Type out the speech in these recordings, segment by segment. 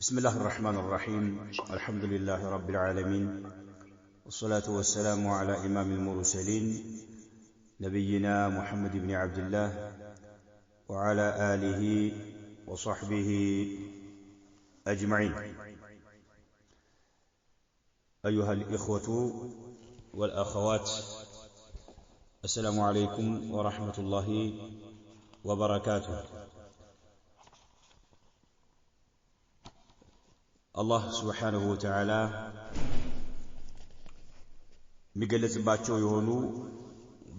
بسم الله الرحمن الرحيم الحمد لله رب العالمين والصلاة والسلام على إمام المرسلين نبينا محمد بن عبد الله وعلى آله وصحبه أجمعين. أيها الإخوة والأخوات، السلام عليكم ورحمة الله وبركاته. الله سبحانه وتعالى ሚገለጽባቸው የሆኑ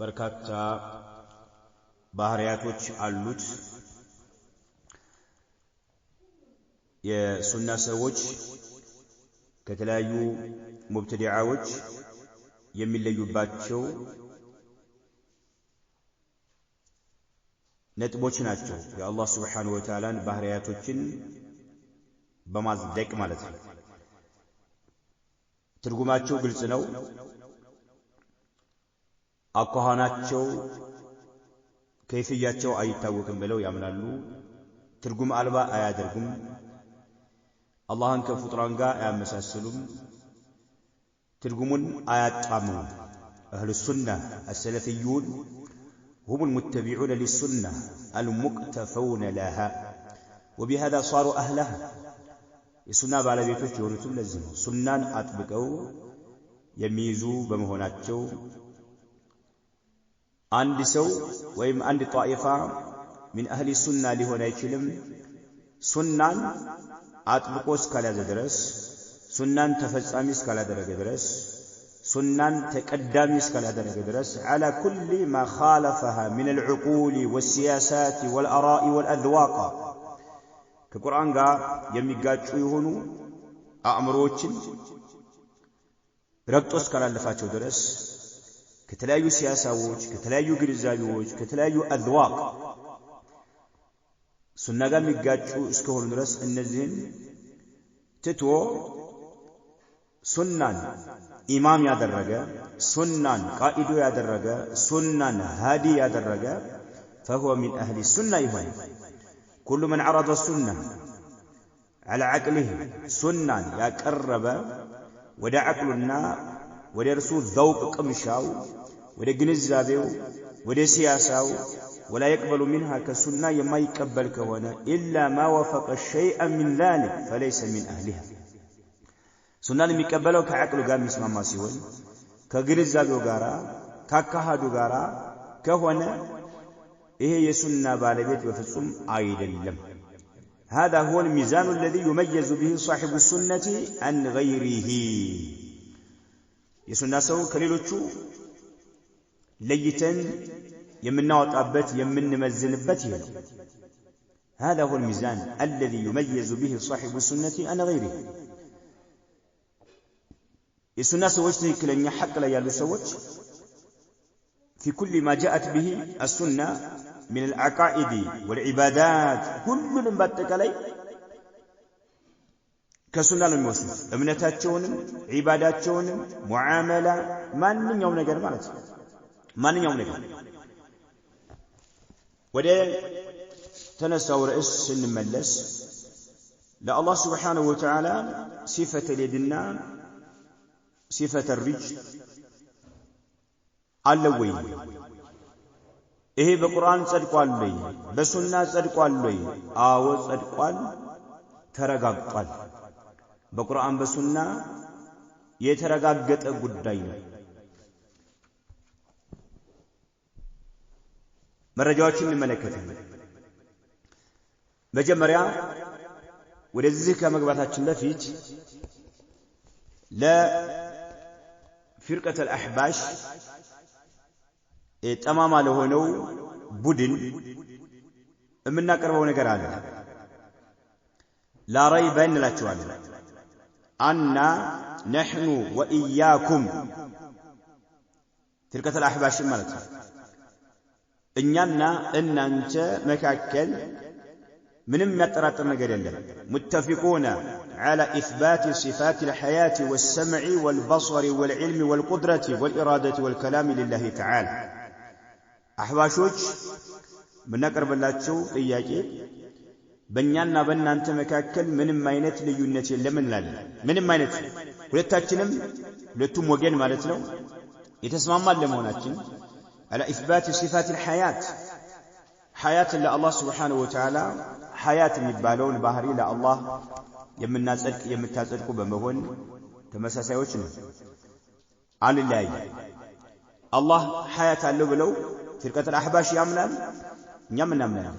በርካታ ባህሪያቶች አሉት። የሱና ሰዎች ከተለያዩ ሙብተዲዓዎች የሚለዩባቸው ነጥቦች ናቸው። የአላህ ስብሓንሁ ወተዓላን ባህሪያቶችን በማጽደቅ ማለት ነው። ትርጉማቸው ግልጽ ነው። አኳኋናቸው ከይፍያቸው አይታወቅም ብለው ያምናሉ። ትርጉም አልባ አያደርጉም። አላህን ከፍጡራን ጋር አያመሳስሉም። ትርጉሙን አያጣምሙም። አህሉ ሱና አሰለፊዩን هم المتبعون للسنة المقتفون لها وبهذا صاروا أهلها. የሱና ባለቤቶች የሆኑትም ለዚህ ነው። ሱናን አጥብቀው የሚይዙ በመሆናቸው አንድ ሰው ወይም አንድ ጣኢፋ من أهل السنة ሊሆን አይችልም ሱናን አጥብቆ እስካልያዘ ድረስ፣ ሱናን ተፈጻሚ እስካላደረገ ድረስ፣ ሱናን ተቀዳሚ እስካላደረገ ድረስ على كل ما خالفها من العقول والسياسات والآراء والأذواق ከቁርአን ጋር የሚጋጩ የሆኑ አእምሮዎችን ረግጦ እስካላለፋቸው ድረስ ከተለያዩ ሲያሳዎች፣ ከተለያዩ ግንዛቤዎች፣ ከተለያዩ አዝዋቅ ሱና ጋር የሚጋጩ እስከሆኑ ድረስ እነዚህን ትቶ ሱናን ኢማም ያደረገ፣ ሱናን ቃኢዶ ያደረገ፣ ሱናን ሃዲ ያደረገ فهو من أهل السنة ይሆናል። كل من عرض السنة على عقله سنة يقرب ودا عقلنا ودا رسول ذوق قمشاو ودا جنزابيو ودا سياساو ولا يقبل منها كسنة يما يقبل كونه إلا ما وافق شيئا من ذلك فليس من أهلها. سنة يقبلوا كعقله قام يسمع ما سيون كجنزابيو غارا كاكهادو غارا كهونه إيه يسنى بالبيت وفصم أيدلم. هذا هو الميزان الذي يميز به صاحب السنة عن غيره. يسنى سو كليلوچو ليتن يمناوطابت يمنمزنبت يلو. هذا هو الميزان الذي يميز به صاحب السنة عن غيره. يسنى سوچ تكلنيا حق لا يالو سوچ في كل ما جاءت به السنة من العقائد والعبادات كل باتكالي كسنة الموسم امنتاتشونم عباداتشونم معاملة من يوم نجر مالت من يوم نجر وده تنسى رئيس الملس لا الله سبحانه وتعالى صفة اليدنا صفة الرجل አለወይ ይሄ በቁርአን ጸድቋል ወይ በሱና ጸድቋል ወይ? አዎ ጸድቋል፣ ተረጋግጧል። በቁርአን በሱና የተረጋገጠ ጉዳይ ነው። መረጃዎችን እንመለከታለን። መጀመሪያ ወደዚህ ከመግባታችን በፊት ለፊርቀተ አልአህባሽ ጠማማ ለሆነው ቡድን የምናቀርበው ነገር አለ። ላ ረይበ እንላቸዋለን። አና ነሕኑ ወኢያኩም ፊርቀተ አልአህባሽ ማለት ነው። እኛና እናንተ መካከል ምንም የሚያጠራጥር ነገር የለም። ሙተፊቁነ على إثبات صفات الحياة والسمع والبصر والعلم والقدرة والإرادة والكلام لله تعالى. أحباشوش من نقرب الله ጥያቄ በእኛና በእናንተ መካከል ምንም አይነት ልዩነት የለም እንላለን። ምንም አይነት ሁለቱም ወገን ማለት ነው የተስማማን ለመሆናችን على إثبات صفات الحياة حياة لله سبحانه وتعالى حياة የሚባለውን ባህሪ ለአላህ የምታጸድቁ በመሆን ተመሳሳዮች ነው አንለያይ አላህ حياة አለው ብለው ፍርቀት الأحباش ያምናል እኛም እናምናለን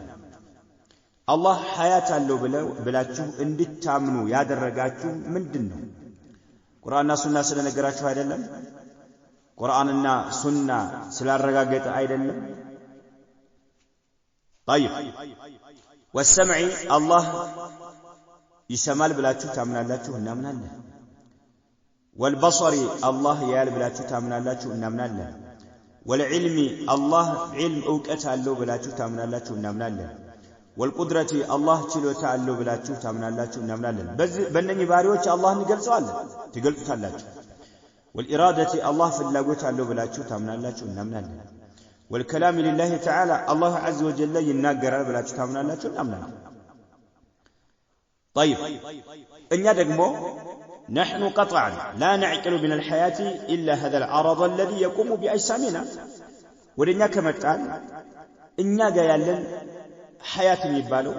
አላህ حياة አለው ብላችሁ እንድታምኑ ያደረጋችሁ ምንድነው ቁርአንና ሱና ስለነገራችሁ አይደለም ቁርአንና ሱና ስላረጋገጠ አይደለም طيب والسمع الله ይሰማል ብላችሁ ታምናላችሁ እናምናለን والبصر الله ያያል ብላችሁ ታምናላችሁ እናምናለን والعلم الله علم ዕውቀት አለው ብላችሁ ታምናላችሁ እናምናለን والقدرة الله ችሎታ አለው ብላችሁ ታምናላችሁ እናምናለን በእነኚህ ባህሪዎች አላህን ትገልጹታላችሁ والإرادة الله فلاقوت على بلاتشو تامنا لاتشو نامنا لنا والكلام لله تعالى الله عز وجل يناقر بلاتشو تامنا لاتشو نامنا لنا طيب إن يدقمو نحن قطعا لا نعقل من الحياة إلا هذا العرض الذي يقوم بأجسامنا ولن يكمتان إن يقايا حياة يبالو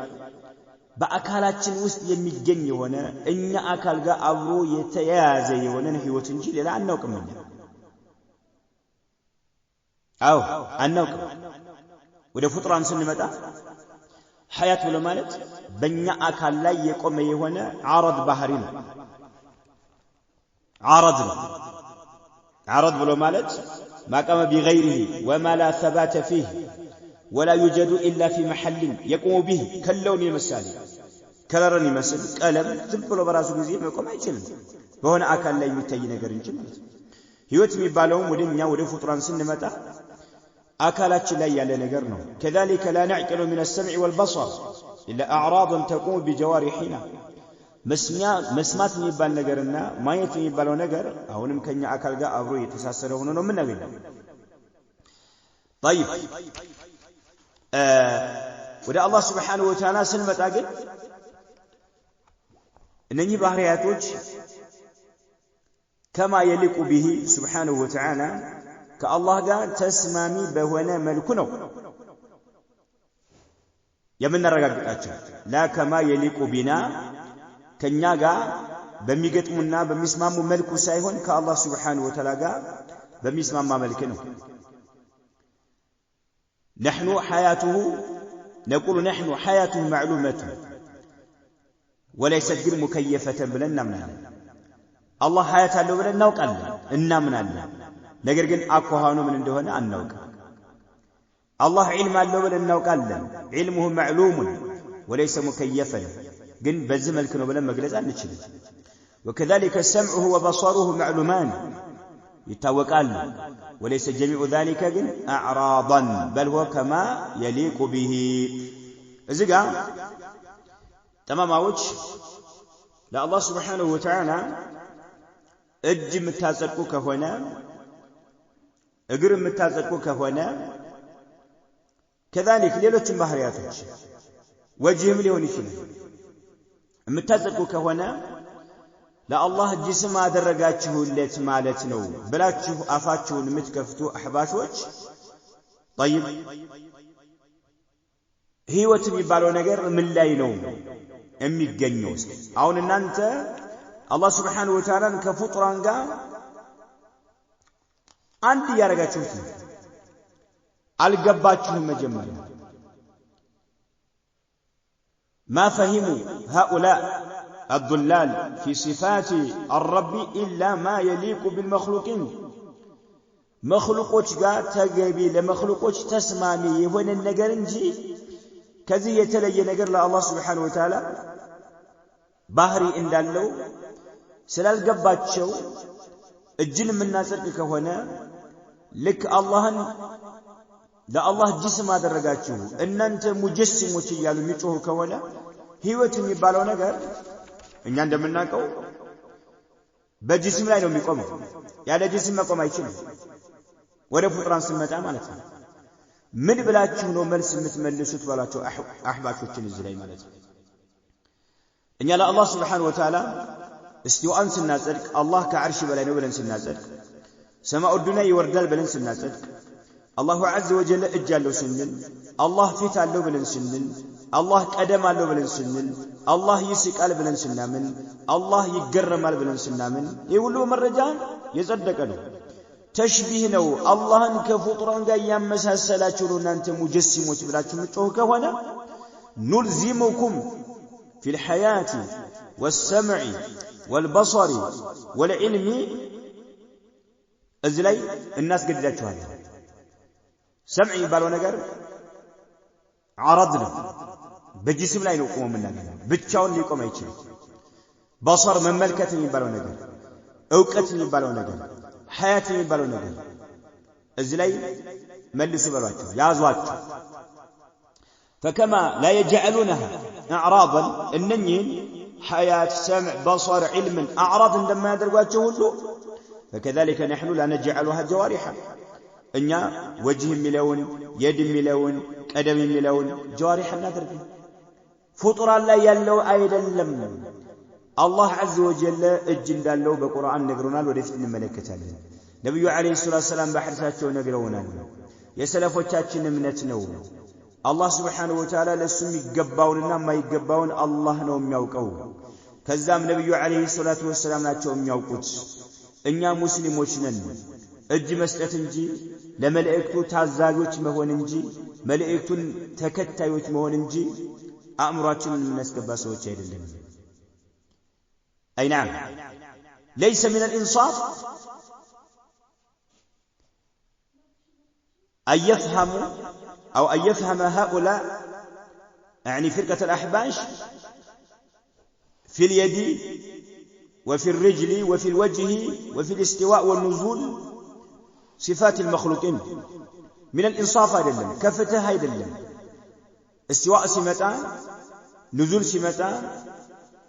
በአካላችን ውስጥ የሚገኝ የሆነ እኛ አካል ጋር አብሮ የተያያዘ የሆነ ህይወት እንጂ ሌላ አናውቅም አናውቅም ወደ ፍጥራን ስንመጣ ሐያት ብሎ ማለት በእኛ አካል ላይ የቆመ የሆነ ዓረድ ባህሪ ነው ዓረድ ብሎ ማለት ማቀመ بغيره وما لا ثبات فيه ولا يوجد إلا في محل يقوم به كاللون المسالي كلرن يمثل قلم ዝም በራሱ ጊዜ መቆም አይችልም በሆነ አካል ላይ የሚታይ ነገር እንጂ ማለት ህይወት የሚባለው ወደኛ ወደ ፍጥራን ስንመጣ አካላችን ላይ ያለ ነገር ነው كذلك لا نعقل من السمع والبصر إلا أعراضا تقوم بجوارحنا መስማት የሚባል ነገርና ማየት የሚባለው ነገር አሁንም ከኛ አካል ጋር አብሮ የተሳሰረ ሆኖ ነው የምናገኘው طيب ወደ አላህ Subhanahu Wa Ta'ala ስንመጣ ግን እነኚህ ባህሪያቶች كما يليق به سبحانه وتعالى ከአላህ ጋር ተስማሚ በሆነ መልኩ ነው የምናረጋግጣቸው لا كما يليق بنا ከኛ ጋር በሚገጥሙና በሚስማሙ መልኩ ሳይሆን ከአላህ Subhanahu Wa Ta'ala ጋር በሚስማማ መልኩ ነው نحن حياته نقول نحن حياته معلومة وليست بالمكيفة بلنا منها الله حياة له بلنا نوقعنا إنا منها نقر قل أكوهانو من اندهونا أن نوقع الله علم له بلنا نوقعنا علمه معلوم وليس مكيفا قل بزم الكنو بلنا مقلز أن نتشل وكذلك سمعه وبصره معلومان يتوقعنا وليس جميع ذلك أعراضا بل هو كما يليق به إذا تمام وجه لا الله سبحانه وتعالى እጅ የምታጸድቁ ከሆነ እግር የምታጸድቁ ከሆነ كذلك ሌሎችም ባህሪያቶች ወጅህም ሊሆን ይችላል የምታጸድቁ ከሆነ ለአላህ ጅስም አደረጋችሁለት ማለት ነው ብላችሁ አፋችሁን የምትከፍቱ አህባሾች طيب ህይወት የሚባለው ነገር ምን ላይ ነው የሚገኘው አሁን እናንተ አላህ Subhanahu Wa Ta'ala ከፍጥራን ጋር አንድ ያረጋችሁት አልገባችሁም መጀመሪያ ما فهموا هؤلاء الضلال في صفات الرب إلا ما يليق بالمخلوقين مخلوقوች ጋር ተገቢ ለመخلوقوች ተስማሚ የሆነ ነገር እንጂ ከዚህ የተለየ ነገር ለአላህ Subhanahu Wa Ta'ala ባህሪ እንዳለው ስላልገባቸው እጅን የምናጸድቅ ከሆነ ልክ አላህን ለአላህ ጅስም አደረጋችሁ እናንተ ሙጀሲሞች እያሉ የሚጮሁ ከሆነ ህይወት የሚባለው ነገር እኛ እንደምናውቀው በጅስም ላይ ነው የሚቆመው ያለ ጅስም መቆም አይችልም ወደ ፍጥራን ስንመጣ ማለት ነው ምን ብላችሁ ነው መልስ የምትመልሱት ባላችሁ አህባሾችን እዚህ ላይ ማለት ነው እኛ ለአላህ ስብሓነሁ ወተዓላ እስቲዋእን ስናጸድቅ አላህ ከዓርሽ በላይ ነው ብለን ስናጸድቅ ሰማኡ ዱንያ ይወርዳል ብለን ስናጸድቅ አላሁ ዐዘ ወጀል እጅ አለው ስንል አላህ ፊት አለው ብለን ስንል አላህ ቀደም አለው ብለን ስንል አላህ ይስቃል ብለን ስናምን አላህ ይገረማል ብለን ስናምን ይህ ሁሉ መረጃ የጸደቀ ነው። ተሽቢህ ነው። አላህን ከፍጡራን ጋር ያመሳሰላችሁ ነው እናንተ ሙጀሲሞች ብላችሁ ምጮህ ከሆነ ኑልዚሙኩም ፊል ሐያቲ ወሰምዒ ወልበሰሪ ወልዕልሚ እዚህ ላይ እናስገድዳችኋለን። ሰምዒ የሚባለው ነገር ዓረድ ነው። በጅስም ላይ ነው ቆሞ የምናገኘው፣ ብቻውን ሊቆም አይችልም። በሰር መመልከት የሚባለው ነገር፣ እውቀት የሚባለው ነገር፣ ሐያት የሚባለው ነገር እዚህ ላይ መልሱ በሏቸው፣ ያዟቸው። ፈከማ ላ የጀዐሉነሃ አዕራضን እነኚህን ሐያት፣ ሰምዕ፣ በሰር፣ ዒልምን አዕራድ እንደማያደርጓቸው ሁሉ ፈከዛሊከ ነሕኑ ላ ነጀዐሉሃ ጀዋሪሐ እኛ ወጅህ የሚለውን የድ የሚለውን ቀደም የሚለውን ጀዋሪሕ እናደርግ። ፍጡራን ላይ ያለው አይደለም። አላህ ዐዘ ወጀል እጅ እንዳለው በቁርአን ነግሮናል። ወደፊት እንመለከታለን። ነቢዩ ዓለይሂ ሰላቱ ወሰላም በሐዲሳቸው ነግረውናል። የሰለፎቻችን እምነት ነው። አላህ ስብሓነሁ ወተዓላ ለእሱ የሚገባውንና የማይገባውን አላህ ነው የሚያውቀው። ከዛም ነቢዩ ዓለይሂ ሰላቱ ወሰላም ናቸው የሚያውቁት። እኛ ሙስሊሞች ነን። እጅ መስጠት እንጂ ለመልእክቱ ታዛዦች መሆን እንጂ መልእክቱን ተከታዮች መሆን እንጂ አእምሯችንን የምናስገባ ሰዎች አይደለም። አይ ነዓም ለይሰ ሚን አልኢንሳፍ أن يفهم هؤلاء يعني فرقة الأحباش في اليد وفي الرجل وفي الوجه وفي الاستواء والنزول صفات المخلوقين من الإنصاف አይደለም ከፍትህ አይደለም። استواء ሲመጣ نزول ሲመጣ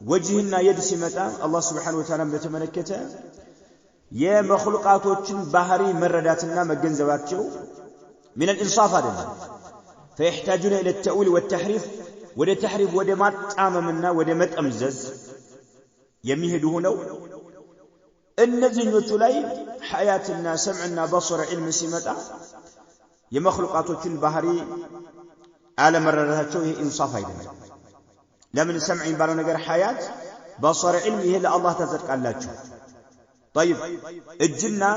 ወጅህና የድ ሲመጣ አላህ Subhanahu Wa Ta'ala በተመለከተ የመخلوقاتዎችን ባህሪ መረዳትና መገንዘባቸው من الإنصاف አይደለም። فيحتاجون إلى التأويل والتحريف وده تحريف وده ما تعممنا وده ما تأمزز يميهدوه نو النزين وتلاي حياتنا سمعنا بصر علم سمتا يمخلقاتو بحري على مرراتو هي إنصاف أيضا لمن سمع بالو نجر حياة بصر علم هي الله تزرق الله. طيب الجنة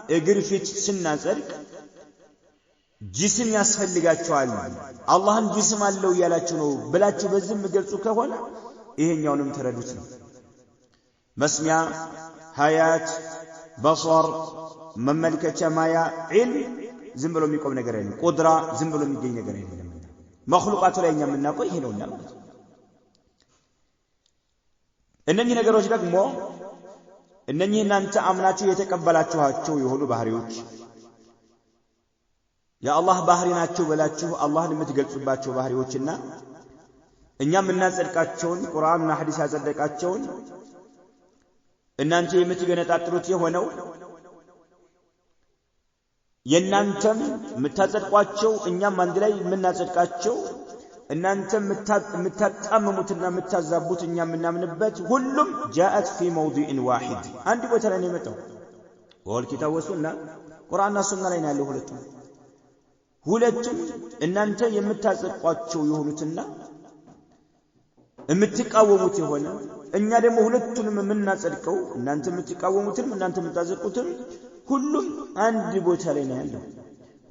اقرفت سنة زرق ጅስም ያስፈልጋቸዋል። አላህን ጅስም አለው ያላችሁ ነው ብላችሁ በዝም ገልጹ ከሆነ ይሄኛውንም ተረዱት ነው። መስሚያ፣ ሐያት፣ በصር፣ መመልከቻ፣ ማያ፣ ዒልም ዝም ብሎ የሚቆም ነገር አይደለም። ቁድራ ዝም ብሎ የሚገኝ ነገር አይደለም። መخلوقات ላይ እኛ የምናውቀው ይሄ ነውና ማለት ነው። እነኚህ ነገሮች ደግሞ እነኚህ እናንተ አምናችሁ የተቀበላችኋቸው የሆኑ ባህሪዎች የአላህ ባህሪ ናቸው ብላችሁ አላህን የምትገልጹባቸው ባህሪዎችና እኛም እናጸድቃቸውን ቁርአንና ሐዲስ ያጸደቃቸውን እናንተ የምትገነጣጥሉት የሆነው የናንተም የምታጸድቋቸው እኛም አንድ ላይ የምናጸድቃቸው እናንተ የምታጣምሙትና የምታዛቡት እኛም የምናምንበት ሁሉም جاءت في موضع واحد አንድ ቦታ ላይ ነው የመጣው። ወልኪታብ ወሱና ቁርአንና ሱና ላይ ነው ያለው ሁለቱም እናንተ የምታጸድቋቸው የሆኑትና የምትቃወሙት የሆነ እኛ ደግሞ ሁለቱንም የምናጸድቀው እናንተ የምትቃወሙትም እናንተ የምታጸድቁትም ሁሉም አንድ ቦታ ላይ ነው ያለው።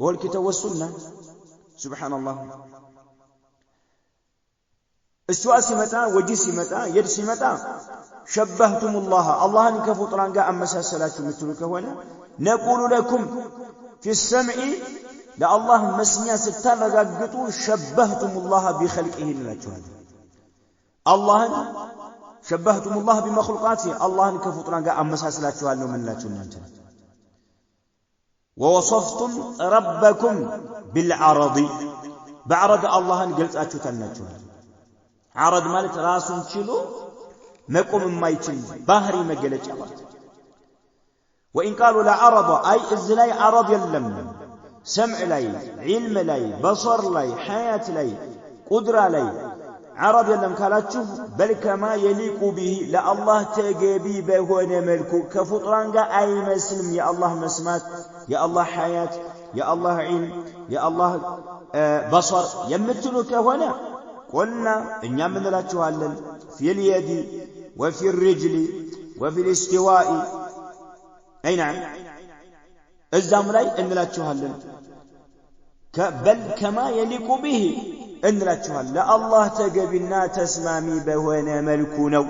ወልኪታብ ወሱና ሱብሃንአላህ። استواء ሲመጣ ወጅህ ሲመጣ የድ ሲመጣ ሸበህቱሙላህ አላህን ከፍጡራን ጋር አመሳሰላችሁ የምትሉ ከሆነ ነቁሉ ለኩም في السمع ለአላህ መስሚያ ስታረጋግጡ ሸበህቱሙላህ ቢኸልቂሂ እንላችኋል። አላህን ሸበህቱሙላህ ቢመخلوقاته አላህን ከፍጡራን ጋር አመሳስላችኋል ነው የምንላችሁ እናንተ። ووصفتم ربكم بالعرض بعرض አላህን ገልጻችሁ ተናችኋል። عرض ማለት ራሱን ችሎ መቆም የማይችል ባህሪ መገለጫ ማለት። وإن قالوا لا عرض أي إذ لا عرض يلم سمع لي علم لي بصر لي حياة لي قدرة لي عرب يلم كالاتشو بل كما يليق به لا الله تجابي بهون ملكو كفطران أي مسلم يا الله مسمات يا الله حياة يا الله علم يا الله بصر يمتلك هنا قلنا إن يمن لا تهلل في اليد وفي الرجل وفي الاستواء أي نعم الزمري إن لا تهلل بل كما يليق به إن لا تهلل لا الله تجبنا تسمامي بهنا ملكونا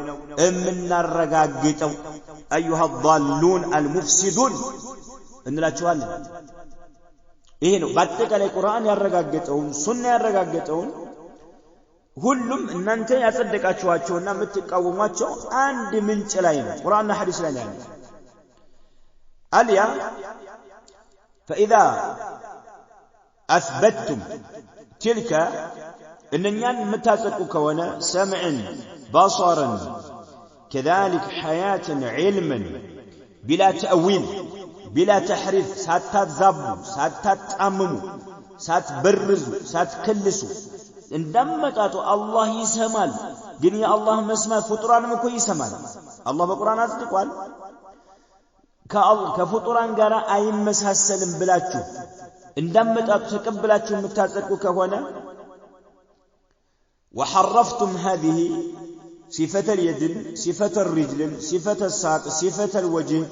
أمنا الرقاقتو أيها الضالون المفسدون إن لا تهلل إيه نو باتك على القرآن يرقاقتون سنة يرقاقتون ሁሉም እናንተ ያጸደቃችኋቸውና የምትቃወሟቸው አንድ ምንጭ ላይ ነው ቁርአንና ሐዲስ ላይ ነው አልያ فإذا أثبتتم تلك إننيان متاسقوا كونا سمع بصرا كذلك حياة علما بلا تأويل بلا تحريف ساتتذبوا ساتتأمموا ساتبرزوا ساتكلسوا እንደመጣጡ አላህ ይሰማል ግን የአላህ መስማት ፍጡራንም እኮ ይሰማል አላህ በቁርአን አጽድቋል ከፍጡራን ጋር አይመሳሰልም ብላችሁ እንደመጣጡ ተቀብላችሁ የምታጸድቁ ከሆነ وحرفتم هذه صفة اليد صفة الرجل صفة الساق صفة الوجه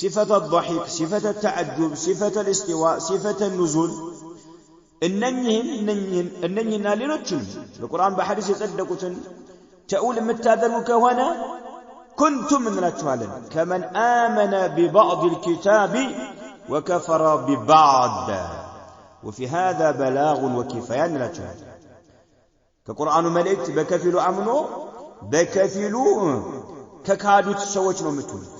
صفة الضحك صفة التعجب صفة الاستواء صفة النزول እነኚህና ሌሎችም በቁርአን በሐዲስ የጸደቁትን ተኡል የምታደርጉ ከሆነ ኩንቱም እንላችኋለን ከመን አመነ ቢባዕድ الكتاب وكفر ببعض وفي هذا بلاغ وكفاية እንላችኋለን ከቁርአኑ መልእክት በከፊሉ አምኖ በከፊሉ ከካዱት ሰዎች ነው የምትሉት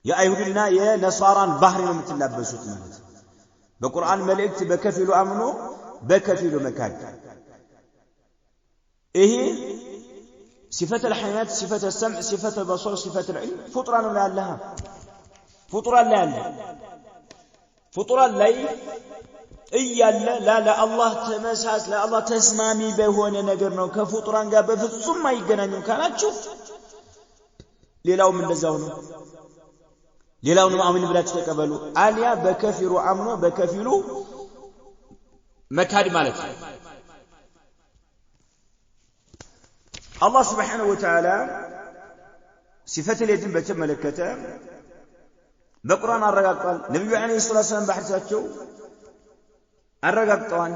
የአይሁድና የነሳራን ባህሪ ነው የምትላበሱት ማለት በቁርአን መልእክት በከፊሉ አምኖ በከፊሉ መካድ ይሄ صفة الحياة صفة السمع صفة البصر صفة العلم فطران لا لها فطران لا لها فطران لا إيالا لا الله تمساس لا الله تسمامي بهونه ነገር ነው ከፍጡራን ጋር በፍጹም አይገናኙም ካላችሁ ሌላው ምን እንደዛው ነው ሌላውን አምን ብላችሁ ተቀበሉ አልያ በከፊሩ አምኖ በከፊሉ መካድ ማለት ነው አላህ Subhanahu Wa Ta'ala صفة اليد በተመለከተ በቁርአን አረጋግጧል ነብዩ አለይሂ ሰላም በሐዲሳቸው አረጋግጠዋል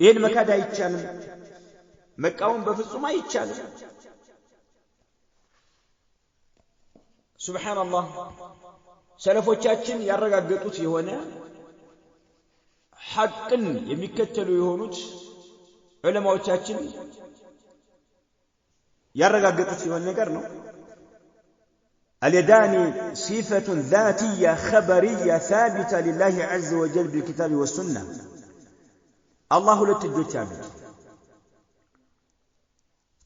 ይሄን መካድ አይቻልም መቃወም በፍጹም አይቻልም سبحان الله ሰለፎቻችን ያረጋገጡት የሆነ ሐቅን የሚከተሉ የሆኑት ዑለማዎቻችን ያረጋገጡት የሆነ ነገር ነው اليدان صفة ذاتية خبرية ثابتة لله عز وجل بالكتاب والسنة الله ሁለት እጆች አሉት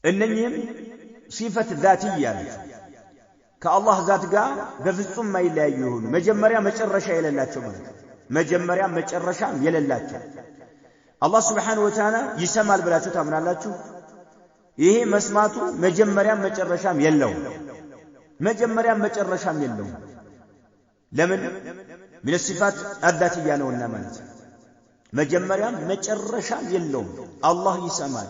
እነኚህም صفة ذاتية ከአላህ ዛት ጋር በፍጹም ማይለያዩ ይሁኑ መጀመሪያ መጨረሻ የሌላቸው ማለት መጀመሪያ መጨረሻ የሌላቸው አላህ Subhanahu Wa Ta'ala ይሰማል ብላችሁ ታምናላችሁ ይሄ መስማቱ መጀመሪያ መጨረሻም የለውም መጀመሪያ መጨረሻም የለውም ለምን من الصفات الذاتية ነውና ማለት መጀመሪያ መጨረሻም የለውም አላህ ይሰማል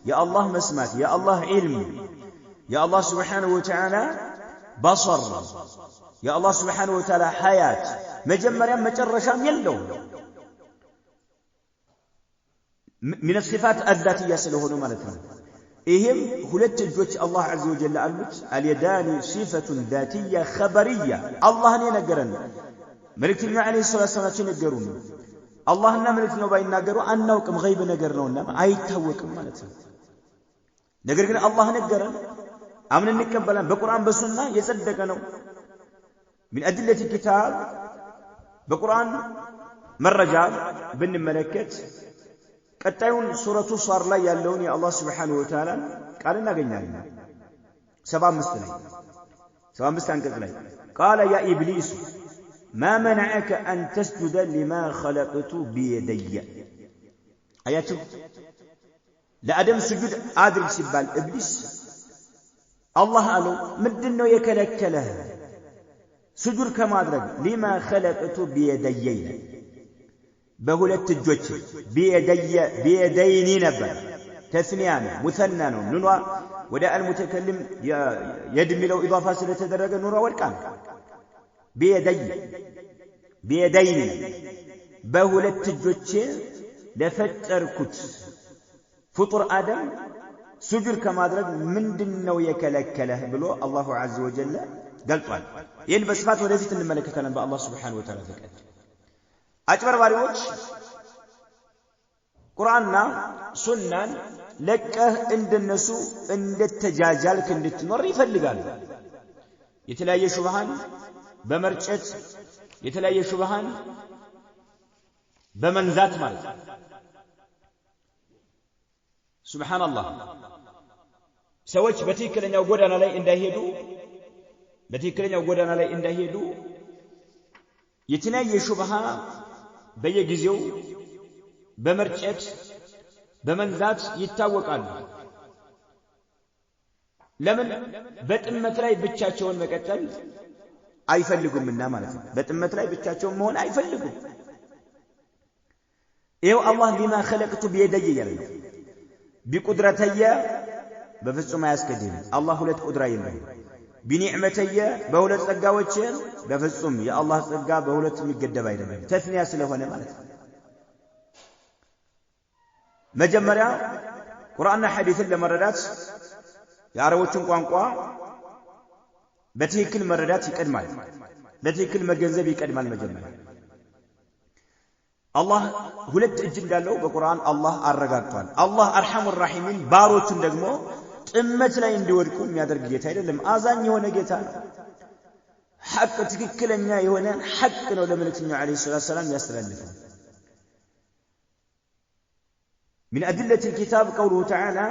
የአላህ መስማት የአላህ ዒልም የአላህ Subhanahu Wa Ta'ala بصر يا الله سبحانه وتعالى حياة مجمّريا مجرشام يلو من الصفات الذاتية سلوهن مالتهم إهم هلت الجوج الله عز وجل ألوت اليدان صفة ذاتية خبرية الله نينقرن ملكتنا عليه الصلاة والسلام نقرون الله نملكنا باين نقروا أنوكم غيب نقرنون أي توكم مالتهم نقرن الله نقرن أمن نكبلان بقرآن بسنة يصدقنا من أدلة الكتاب بقرآن مرجال بن ملكت كتايون سورة صار لا يالون يا الله سبحانه وتعالى قال لنا قلنا سبا مستنقذ قال يا إبليس ما منعك أن تسجد لما خلقت بيدي آياته ለአደም ስጁድ አድርግ ሲባል ኢብሊስ አላህ አለው ምንድነው የከለከለህ ስጁድ ከማድረግ ሊማ ኸለቅቱ ቢየደየ በሁለት እጆች ቢየደይኒ ነበር ተስኒያ ነው ሙሰና ነው ኑኗ ወደ አልሙተከልም የድሚለው ኢዳፋ ስለተደረገ ኑሯ ወድቃ ቢየደይኒ በሁለት እጆች ለፈጠርኩት ፍጡር አደም ስጁድ ከማድረግ ምንድነው የከለከለህ ብሎ አላሁ ዐዘ ወጀል ገልጿል። ይህን በስፋት ወደፊት እንመለከታለን በአላህ ሱብሓነሁ ወተዓላ ፈቃድ። አጭበርባሪዎች ቁርአንና ሱናን ለቀህ እንደነሱ እንደተጃጃልክ እንድትኖር ይፈልጋሉ። የተለያየ ሹብሃን በመርጨት የተለያየ ሹብሃን በመንዛት ማለት ሱብሃንአላህ ሰዎች በትክክለኛው ጎዳና ላይ እንዳይሄዱ የተለያየ ሹብሃ በየጊዜው በመርጨት በመንዛት ይታወቃሉ። ለምን በጥመት ላይ ብቻቸውን መቀጠል አይፈልጉምና ማለት ነው። በጥመት ላይ ብቻቸውን መሆን አይፈልጉም። ይኸው አላህ ሊማ ኸለቅቱ ቢየደየ እያለ ነው። ቢቁድረተየ በፍጹም አያስገድም። አላህ ሁለት ቁድራ የለውም። ቢኒዕመተየ በሁለት ጸጋዎች በፍጹም የአላህ ጸጋ በሁለት የሚገደብ አይደለም። ተስኒያ ስለሆነ ማለት ነው። መጀመሪያ ቁርአንና ሐዲስን ለመረዳት የአረቦችን ቋንቋ በትክክል መረዳት ይቀድማል። በትክክል መገንዘብ ይቀድማል። መጀመሪያ አላህ ሁለት እጅ እንዳለው በቁርአን አላህ አረጋግጧል። አላህ አርሐሙር ረሒሚን ባሮቹን ደግሞ ጥመት ላይ እንዲወድቁ የሚያደርግ ጌታ አይደለም። አዛኝ የሆነ ጌታ ነው። ሐቅ ትክክለኛ የሆነ ሐቅ ነው ለመልእክተኛው ዓለይሂ ሰላቱ ወሰላም ያስተላልፈው። من أدلة الكتاب قوله تعالى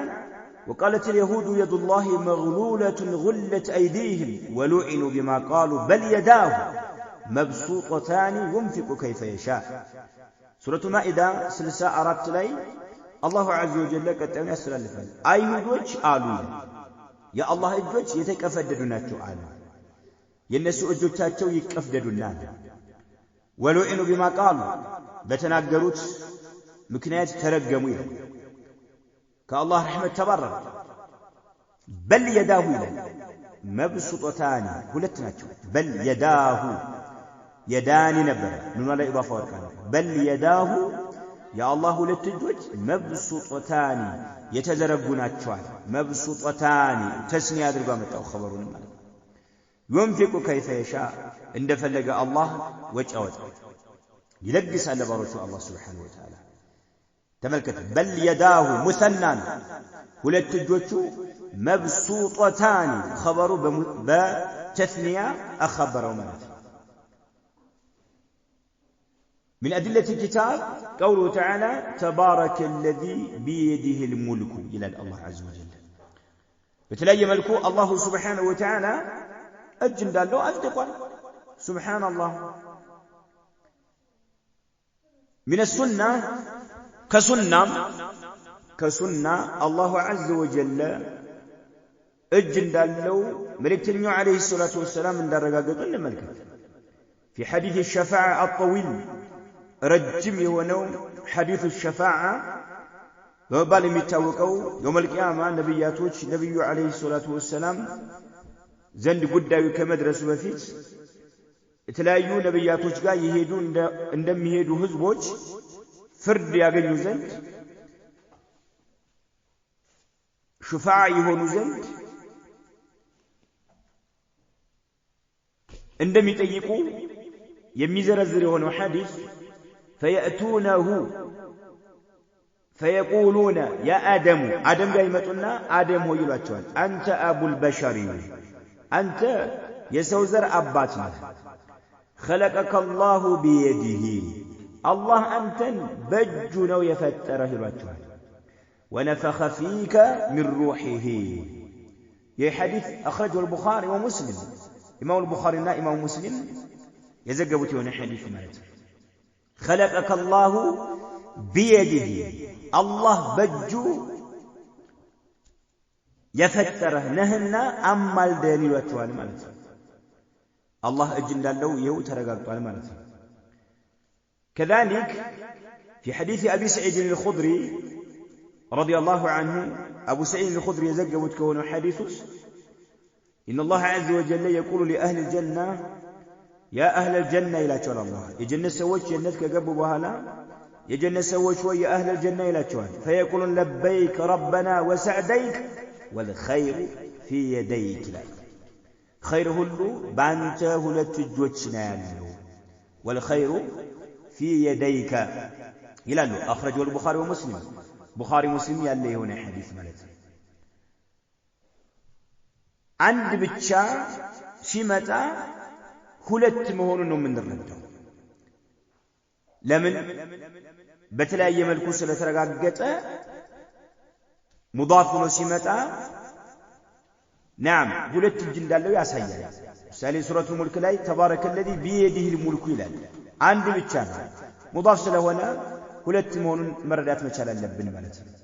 وقالت اليهود يد الله مغلولة غلت أيديهم ولعنوا بما قالوا بل يداه مبسوطتان ينفق كيف يشاء سورة المائدة سلسة أرات لي الله عز وجل قطعون يستلفون أيهودوች አሉ ያ አላህ እጆች የተቀፈደዱ ናቸው አሉ የነሱ እጆቻቸው ይቀፍደዱና ወሉዒኑ ቢማ ቃሉ በተናገሩት ምክንያት ተረገሙ ይላል። ከአላህ ረሕመት ተባረረ። በል የዳሁ ይላል መብሱጦታኒ ሁለት ናቸው። በል የዳሁ የዳኒ ነበረ ኑኗ ላይ ኢዳፋ ወርቃ ነው። በል የዳሁ የአላህ ሁለት እጆች መብሱጦታኒ የተዘረጉ ናቸዋል። መብሱጦታኒ ተስኒያ አድርጎ አመጣው ኸበሩን ማለት ነው። ينفق كيف يشاء እንደፈለገ አላህ ወጪ ያወጣል ይለግሳል ለባሮቹ አላህ ሱብሓነሁ ወተዓላ ተመልከት። በል የዳሁ ሙሰናን ሁለት እጆቹ መብሱጦታኒ ኸበሩ በተስኒያ አኸበረው ማለት ነው። من أدلة الكتاب قوله تعالى تبارك الذي بيده الملك إلى الله عز وجل بتلاقي ملكه الله سبحانه وتعالى أجن دالو أصدقوا سبحان الله. من السنة كسنة الله عز وجل أجن دالو ملكتنيو عليه الصلاة والسلام من درجات الملكة في حديث الشفاعة الطويل ረጅም የሆነው ሐዲሱ ሸፋዓ በመባል የሚታወቀው የውመል ቂያማ ነብያቶች ነብዩ አለይሂ ሰላቱ ወሰላም ዘንድ ጉዳዩ ከመድረሱ በፊት የተለያዩ ነብያቶች ጋር ይሄዱ እንደሚሄዱ ህዝቦች ፍርድ ያገኙ ዘንድ ሸፋዓ ይሆኑ ዘንድ እንደሚጠይቁ የሚዘረዝር የሆነው ሐዲስ فيأتونه فيقولون يا آدم قال يمطنا آدم هو يلاتشوال أنت أبو البشر أنت يسوزر أباتنا خلقك الله بيده الله أنت بجنا ويفتره يلاتشوال ونفخ فيك من روحه يا حديث أخرجه البخاري ومسلم إمام البخاري إمام مسلم يزقبوا تيون حديث مالته خلقك الله بيده الله بجو የፈጠረህ ነህና አማልደን ይሏቸዋል ማለት ነው። አላህ እጅ እንዳለው ይኸው ተረጋግጧል ማለት ነው። كذلك في حديث أبي سعيد الخدري رضي الله عنه أبو سعيد الخدري يزقبت كونه حديثه إن الله عز وجل يقول لأهل الجنة يا أهل الجنة إلى تشوال الله يجنة سوش جنتك قبوا بهلا يجنة سوش ويا أهل الجنة إلى تشوال فيقولون لبيك ربنا وسعديك والخير في يديك لا خير هلو بانته لتجوتشنا والخير في يديك إلى له أخرجه البخاري ومسلم بخاري مسلم يالله هنا حديث مالت عند بتشا شمتا ሁለት መሆኑን ነው የምንረዳው። ለምን በተለያየ መልኩ ስለተረጋገጠ ሙዳፍ ነው ሲመጣ ናም ሁለት እጅ እንዳለው ያሳያል። ምሳሌ ሱረቱ ሙልክ ላይ ተባረከ الذي بيده الملك ይላል። አንድ ብቻ ነው ሙዳፍ ስለሆነ ሁለት መሆኑን መረዳት መቻል አለብን ማለት ነው።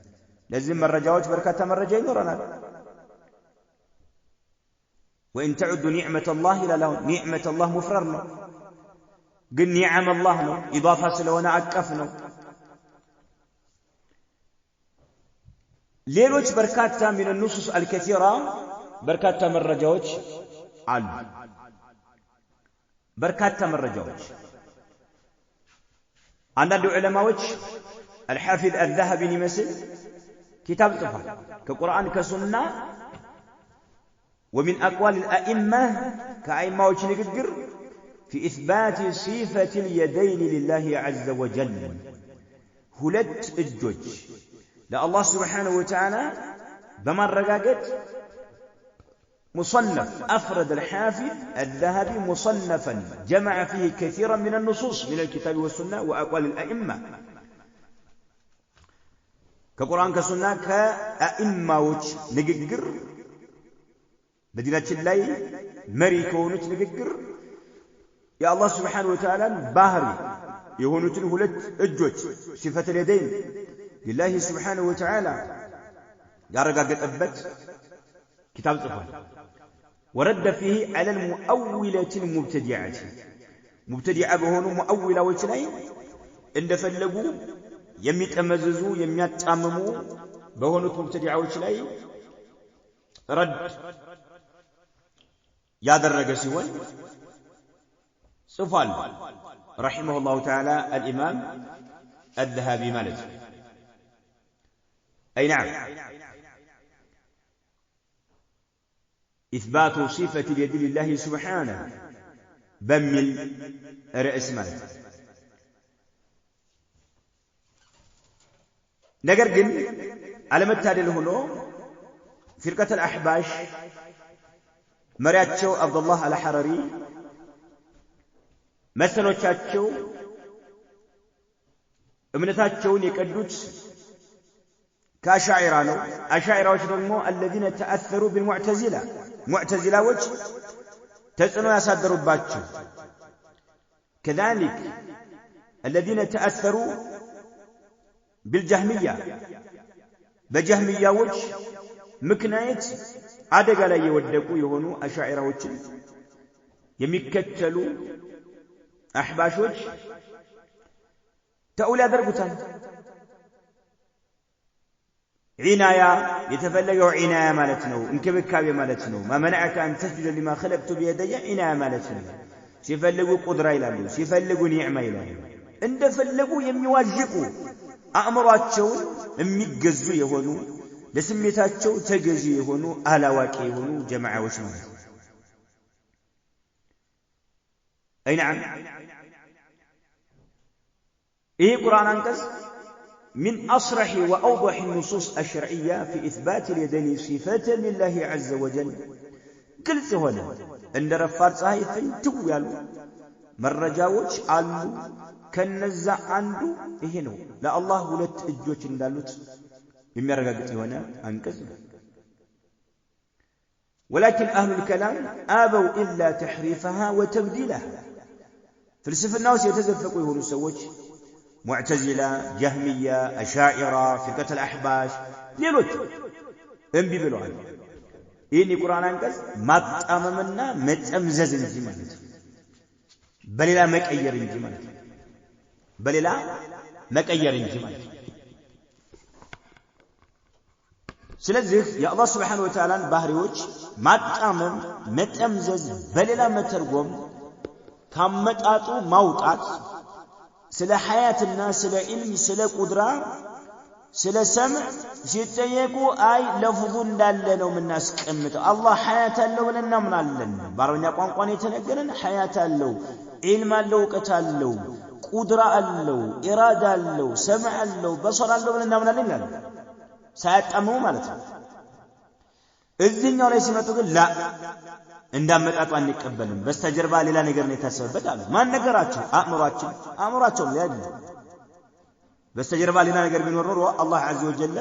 ለዚህ መረጃዎች በርካታ መረጃ ይኖረናል። وإن تعدوا نعمة الله إلى له نعمة الله مفرر له قل نعم الله له إضافة سلونا أكفنا ليلوش بركاتا من النصوص الكثيرة بركاتا من رجوج علم بركاتا من رجوج عندنا علماء الحافظ الذهبي نمثل كتاب طفل كقرآن كسنة ومن أقوال الأئمة كأئمة وشنقر في إثبات صفة اليدين لله عز وجل هلت الجوج لا الله سبحانه وتعالى بمن رقاقت مصنف أفرد الحافظ الذهبي مصنفا جمع فيه كثيرا من النصوص من الكتاب والسنة وأقوال الأئمة كقرآن كسنة كأئمة وشنقر በዲናችን ላይ መሪ ከሆኑት ንግግር የአላህ Subhanahu Wa Ta'ala ባህሪ የሆኑትን ሁለት እጆች ሲፈተ ለደይን لله Subhanahu Wa Ta'ala ያረጋገጠበት ኪታብ ጽፏል። ورد فيه على المؤولة المبتدعة مبتدعة በሆኑ ሙአዊላዎች ላይ እንደፈለጉ የሚጠመዘዙ የሚያጣምሙ በሆኑት ሙብተዲዓዎች ላይ رد ያደረገ ሲሆን ጽፏል رحمه الله تعالى الإمام الذهبي مالك أي نعم إثبات صفة اليد لله سبحانه بمل رأس مالك ነገር ግን አለመታደል ሆኖ فرقة الأحباش መሪያቸው አብዱላህ አልሐረሪ መሰሎቻቸው እምነታቸውን የቀዱት ከአሻዒራ ነው። አሻዒራዎች ደግሞ الذين تأثروا بالمعتزلة ሙዕተዚላዎች ተጽዕኖ ያሳደሩባቸው كذلك الذين تأثروا بالجهمية በጀህሚያዎች ምክንያት አደጋ ላይ የወደቁ የሆኑ አሻዒራዎችን የሚከተሉ አህባሾች ተውል ያደርጉታል። ዒናያ የተፈለገው ዒናያ ማለት ነው፣ እንክብካቤ ማለት ነው። ማመናዕከ አን ተስጁደ ሊማ ኸለቅቱ ቢየደየ ዒናያ ማለት ነው። ሲፈልጉ ቁድራ ይላሉ፣ ሲፈልጉ ኒዕማ ይላሉ። እንደፈለጉ የሚዋዥቁ አእምሯቸውን የሚገዙ የሆኑ ለስሜታቸው ተገዢ የሆኑ አላዋቂ የሆኑ ጀማዓዎች ማለት ነው። أي نعم إيه قرآن أنقذ من أصرح وأوضح النصوص الشرعية في إثبات اليدين صفة لله عز وجل قلت هنا أن رفار صحيح فانتو يالو مرجاوش قالوا كنزع عنده إيه نو لا الله ولت إجوش اندالوت يمرقاقت هنا أنقذ ولكن أهل الكلام آبوا إلا تحريفها وتبديلها فلسفة الناس يتزفقوا يهون السوج معتزلة جهمية أشاعرة فرقة الأحباش ليلوت انبي بلوان ይህን የቁርአን አንቀጽ ማጣመምና መጠምዘዝ እንጂ ማለት ነው። በሌላ መቀየር እንጂ ማለት ነው። በሌላ መቀየር እንጂ ማለት ነው። ስለዚህ የአላህ Subhanahu Wa Ta'ala ባህሪዎች ማጣመም፣ መጠምዘዝ፣ በሌላ መተርጎም ካመጣጡ ማውጣት ስለ ሐያትና ስለ ኢልም ስለ ቁድራ ስለ ሰምዕ ሲጠየቁ አይ ለፍዙ እንዳለ ነው የምናስቀምጠው። አላህ ሐያት አለው ብለን እናምናለን። በአረብኛ ቋንቋ ነው የተነገረን። ሐያት አለው፣ ኢልም አለው፣ እውቀት አለው፣ ቁድራ አለው፣ ኢራዳ አለው፣ ሰምዕ አለው፣ በሰር አለው ብለን እናምናለን ይላል። ሳያጣምሙ ማለት ነው። እዚህኛው ላይ ሲመጡ ግን ላ እንዳመጣጡ አንቀበልም። በስተጀርባ ሌላ ነገር ነው የታሰበበት አሉ። ማን ነገራቸው? አእምሯቸው ላይ አይደል። በስተጀርባ ሌላ ነገር ቢኖር ኖሮ አላህ ዐዘ ወጀል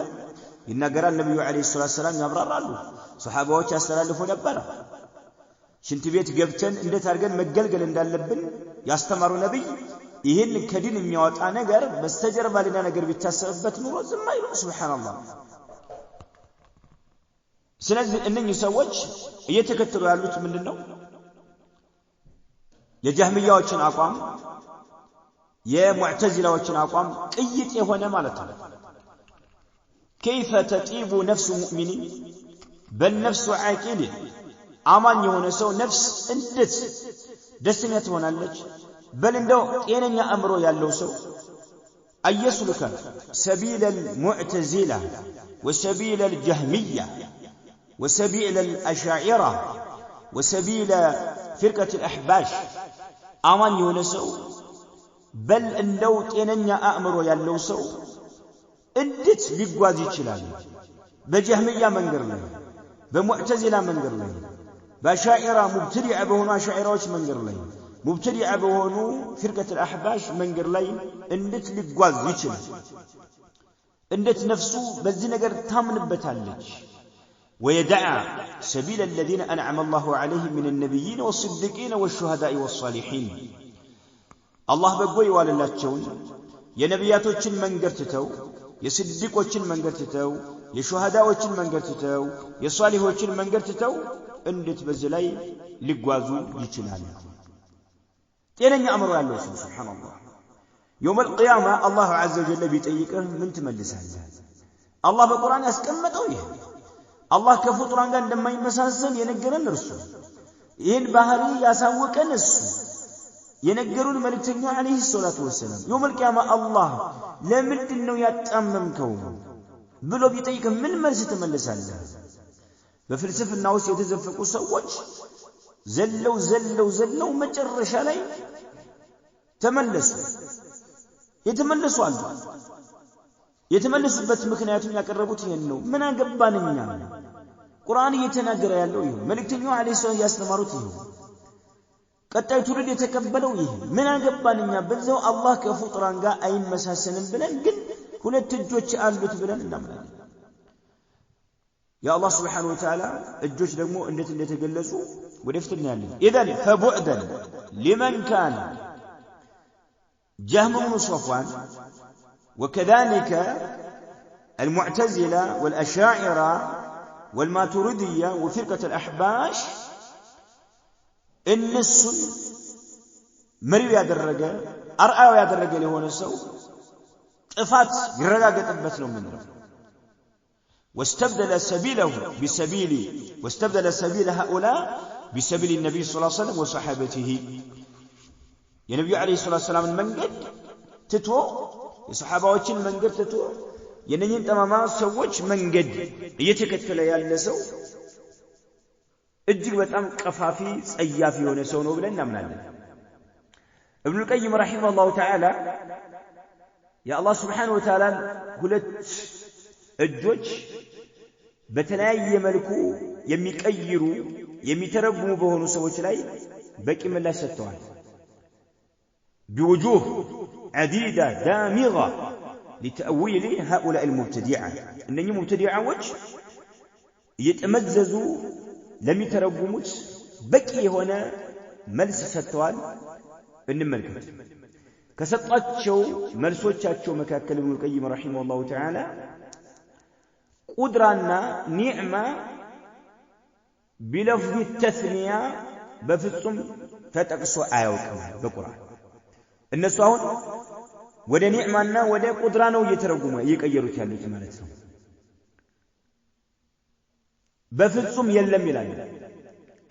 ይናገራል። ነብዩ አለይሂ ሰላም ያብራራሉ። ሱሐባዎች ያስተላልፉ ነበር። ሽንት ቤት ገብተን እንዴት አድርገን መገልገል እንዳለብን ያስተማሩ ነብይ ይህን ከዲን የሚያወጣ ነገር በስተጀርባ ሌላ ነገር ቢታሰብበት ኑሮ ዝም አይሉ። ሱብሃንአላህ። ስለዚህ እነኚህ ሰዎች እየተከተሉ ያሉት ምንድነው? የጀህሚያዎችን አቋም የሙዕተዚላዎችን አቋም ቅይጥ የሆነ ማለት ነው። كيف تطيب نفس مؤمن بل نفس عاقل አማኝ የሆነ ሰው ነፍስ እንዴት ደስተኛ ትሆናለች? በል እንደው ጤነኛ አእምሮ ያለው ሰው አየስሉከ سبيل المعتزلة وسبيل الجهمية وسبيل الأشاعرة وسبيل فرقة الأحباش አማኝ የሆነ ሰው በል እንደው ጤነኛ አእምሮ ያለው ሰው እንዴት ሊጓዝ ይችላል? በጀህሚያ መንገድ ላይ፣ በሙዕተዚላ መንገድ ላይ፣ በአሻዒራ ሙብተዲዓ በሆኑ አሻዒራዎች መንገድ ላይ፣ ሙብተዲዓ በሆኑ ፍርቀት አልአሕባሽ መንገድ ላይ እንዴት ሊጓዝ ይችላል? እንዴት ነፍሱ በዚህ ነገር ታምንበታለች? ويدع سبيل الذين أنعم الله عليهم من النبيين والصديقين والشهداء والصالحين الله بقوي واللاتشون የነቢያቶችን መንገድ ትተው የስዲቆችን መንገድ ትተው የሹሃዳዎችን መንገድ ትተው የሷሊሆችን መንገድ ትተው እንዴት በዚህ ላይ ሊጓዙ ይችላሉ? ጤነኛ አእምሮ ያለው ሰው ሱብሃንአላህ يوم القيامة الله عز وجل ቢጠይቅህ ምን ትመልሳለህ? አላህ በቁርአን ያስቀመጠው ይሄ አላህ ከፍጡራን ጋር እንደማይመሳሰል የነገረን እርሱ ይህን ባህሪ ያሳወቀን እሱ የነገሩን መልእክተኛው አለይሂ ሰላቱ ወሰለም يوم القيامة አላህ ለምንድን ነው ያጣመምከው ብሎ ቢጠይቅ ምን መልስ ትመልሳለህ? በፍልስፍና ውስጥ የተዘፈቁ ሰዎች ዘለው መጨረሻ ላይ ተመለሱ። የተመለሱ አሉ። የተመለሱበት ምክንያቱም ያቀረቡት ይሄን ነው። ምን አገባንኛ? ቁርአን እየተናገረ ያለው ይሄ፣ መልእክተኛው አለይሂ ሰላቱ ያስተማሩት ይሄ፣ ቀጣዩ ትውልድ የተቀበለው ይሄ። ምን አገባንኛ? በዛው አላህ ከፍጡራን ጋር አይመሳሰልም ብለን ግን ሁለት እጆች አሉት ብለን እናምናለን። የአላህ Subhanahu Wa Ta'ala እጆች ደግሞ እንዴት እንደተገለጹ ወደፊት እናያለን። ኢዘን ፈቡዕደን ሊመን ካነ جهم بن صفوان وكذلك المعتزلة والأشاعرة والماتريدية وفرقة الأحباش النسل مريو يادرجة أرأى يادرجة اللي هو نسو طفات يرجع تبت له منه واستبدل سبيل هؤلاء بسبيل النبي صلى الله عليه وسلم وصحابته የነብዩ አለይሂ ሰላቱ ሰላም መንገድ ትቶ የሱሐባዎችን መንገድ ትቶ የነኝን ጠማማ ሰዎች መንገድ እየተከተለ ያለ ሰው እጅግ በጣም ቀፋፊ ጸያፍ የሆነ ሰው ነው ብለን እናምናለን። ኢብኑ ቀይም ረሂመሁላሁ ተዓላ የአላህ Subhanahu Wa Ta'ala ሁለት እጆች በተለያየ መልኩ የሚቀይሩ የሚተረጉሙ በሆኑ ሰዎች ላይ በቂ ምላሽ ሰጥተዋል። بوجوه عديدة دامغة لتأويل هؤلاء المبتدعة إنني مبتدعة وجه يتمززوا لم يترجموش بكي هنا ملس ستوال النملكة كسطاتشو ملسوتشاتشو مكاكل ابن القيم رحمه الله تعالى قدرنا نعمة بلفظ التثنية بفصم تتقصوا آيوكم بقرآن الناس هون ወደ ኒዕማና ወደ ቁድራ ነው እየተረጉመ እየቀየሩት ያሉት ማለት ነው በፍጹም የለም ይላል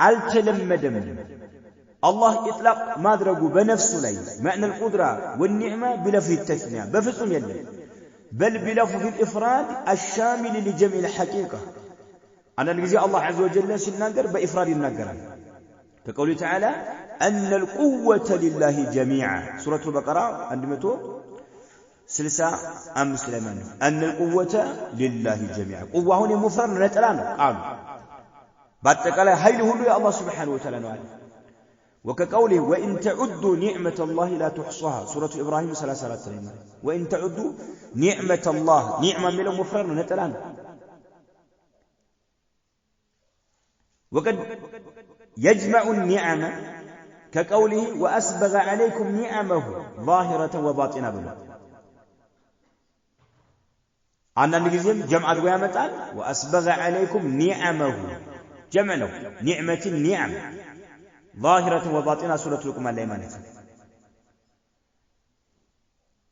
አልተለመደም አላህ ኢጥላቅ ማድረጉ በነፍሱ ላይ معنى القدرة والنعمة بلفظ التثنية بفصم يلم بل بلفظ الإفراد الشامل لجميع الحقيقة أنا الجزء الله عز وجل سنناقر بإفراد الناقر كقوله تعالى أن القوة لله جميعا سورة البقرة عندما سلسة سليمان أن القوة لله جميعا قوة هنا مفرد نتلان قالوا بعد قال هيله يا الله سبحانه وتعالى وكقوله وإن تعدوا نعمة الله لا تحصوها سورة إبراهيم 33 وإن تعدوا نعمة الله نعمة من مفرد نتلان وقد يجمع النعمة كقوله وأسبغ عليكم نعمه ظاهرة وباطنة بلا عنا نجزم جمع الوامتان وأسبغ عليكم نعمه جمع له نعمة النعم ظاهرة وباطنة سورة لكم الإيمان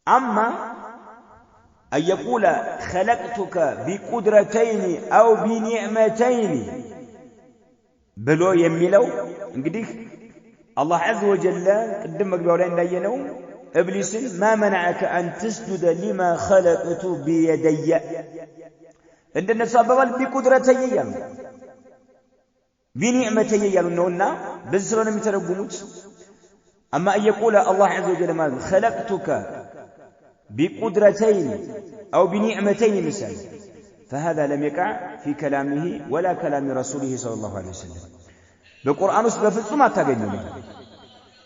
أما أن يقول خلقتك بقدرتين أو بنعمتين بلو يميلو انقديك الله عز وجل قدم مقبولين داينو إبليس ما منعك أن تسجد لما خلقت بيدي عندنا سببا بقدرتي يالو بنعمتي يالو نونا بزرنا مترقموت أما أن يقول الله عز وجل ما خلقتك بقدرتين أو بنعمتين مثال فهذا لم يقع في كلامه ولا كلام رسوله صلى الله عليه وسلم بالقرآن بفصم أتاقنم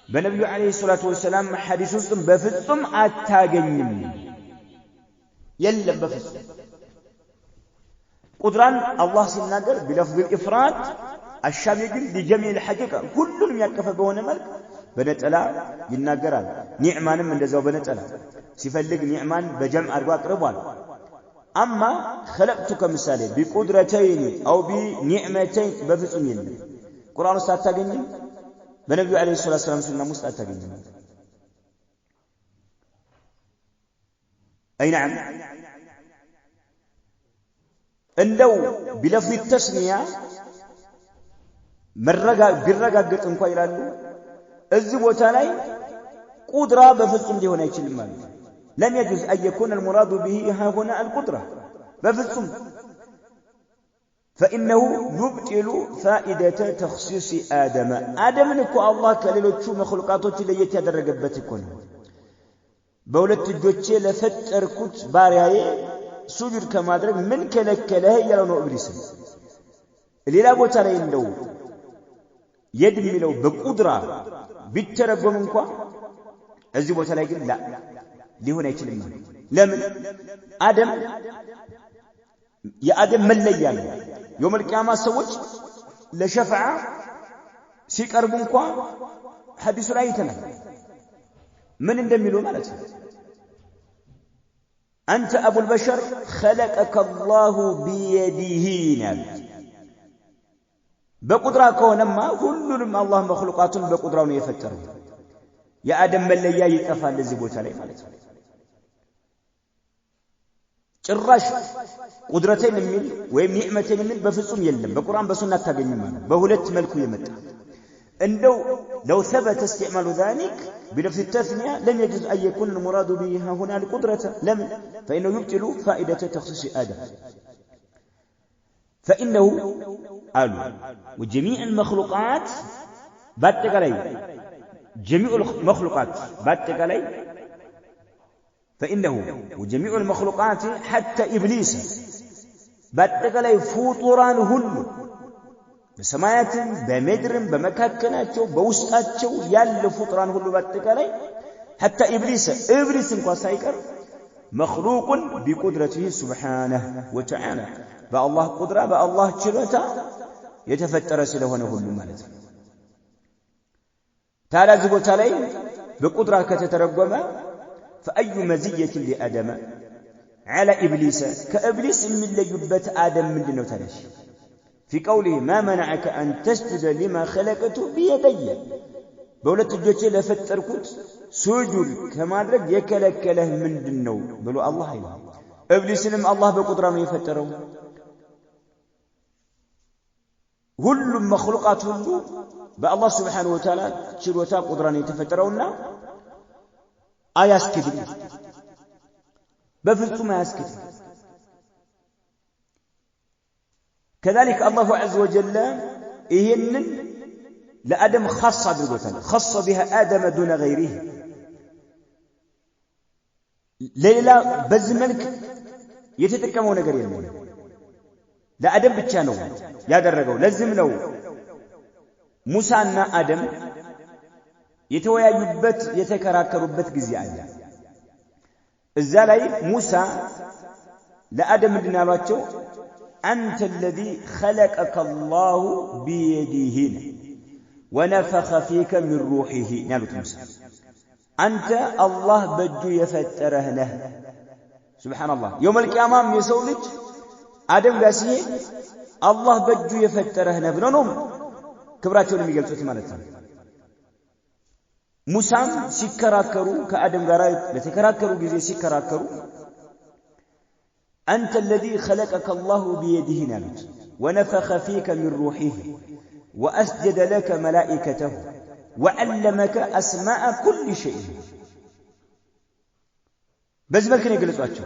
بنبي عليه الصلاة والسلام حديث بفصم أتاقنم يلم بفصم قدران الله سنناقر بلفظ الإفراد الشامل لجميع الحقيقة كلهم يكفى بهنا ملك بنتألا يناقران نعمان من دزاو بنتألا سيفلق نعمان بجمع أرواق ربوان أما خلقتك مثالي بقدرتين أو بنعمتين بفصم يلم قرآن استاتاقنم بنبي عليه الصلاة والسلام سنة مستاتاقنم أي نعم እንደው بلفظ التسمية ቢረጋገጥ እንኳን ይላሉ እዚህ ቦታ ላይ ቁድራ በፍጹም ሊሆን አይችልም ማለት لم يجوز أن يكون المراد به ها هنا القدرة بفصم فإنه يبطل فائدة تخصيص آدم نكو الله كليلوቹ مخلوقاتوች ለየት ያደረገበት እኮ ነው በሁለት እጆቼ ለፈጠርኩት ባሪያዬ ሱጁድ ከማድረግ ምን ከለከለህ ያለው ነው ኢብሊስ ሌላ ቦታ ላይ እንደው የድ የሚለው በቁድራ ቢተረጎም እንኳን እዚህ ቦታ ላይ ግን ሊሆን አይችልም ለምን አደም የአደም መለያ ነው يوم القيامة سوج لشفعة سيقربوا እንኳን حديث ላይ አይተናል ምን እንደሚሉ ማለት ነው أنت أبو البشر خلقك الله بيده بقدرة كونما كلهم الله مخلوقات بقدرة يفترون يا آدم مليا يطفى لዚህ ቦታ ላይ ማለት ነው ጭራሽ ቁድረተን የሚል ወይም ኒዕመተን የሚል በፍጹም የለም በቁርአን በሱና ታገኙም ማለት በሁለት መልኩ የመጣ እንደው لو ثبت استعمال ذلك بلفظ التثنية لم يجوز أن يكون المراد به هنا القدرة لم فإنه يبطل فائدة تخصيص آدم فإنه قالوا وجميع المخلوقات باتقالي جميع المخلوقات باتقالي فإنه وجميع المخلوقات حتى إبليس باتقالي فطران هل بسمايات بمدر بمكاكناتشو بوسطاتشو يال فطران هل باتقالي حتى إبليس انكوا سايكر مخلوق بقدرته سبحانه وتعالى بالله قدرة بالله چلوتا يتفتر سلهونه هل مالت تعالى زبوتا لي بقدرة كتترقم فأي مزية لآدم على إبليس كإبليس من اللي يبت آدم من دنو تلش في قوله ما منعك أن تسجد لما خلقت بيدي بولت الجوتي لفتركوت سجود كما درك يكلكله من دنو بلو الله إله إبليسንም الله بقدرة ነው የፈጠረው ሁሉም መخلوقات ሁሉ በአላህ Subhanahu Wa Ta'ala ችሎታ ቁድራ ነው የተፈጠረውና አያስክድም በፍጹም አያስክድም كذلك الله عز وجل ይሄንን ለአደም خاص አድርጎታል خص بها آدم دون غيره ሌላ በዚህ መልክ የተጠቀመው ነገር የለም ለአደም ብቻ ነው ያደረገው ለዚህም ነው ሙሳና አደም የተወያዩበት የተከራከሩበት ጊዜ አለ እዛ ላይ ሙሳ ለአደም እንድናሏቸው أنت الذي خلقك الله بيده ونفخ فيك من روحه نالوت موسى أنت الله بجو يفتره له سبحان الله يوم القيامة يسولج آدم قاسيه الله بجو يفتره له بنونهم كبراتهم يقلتوت مالتهم موسى سيكراكروا كآدم قرايب لتكراكروا جزي سيكراكروا أنت الذي خلقك الله بيده نالوت ونفخ فيك من روحه وأسجد لك ملائكته وعلمك أسماء كل شيء بس ما كان يقلت واتشو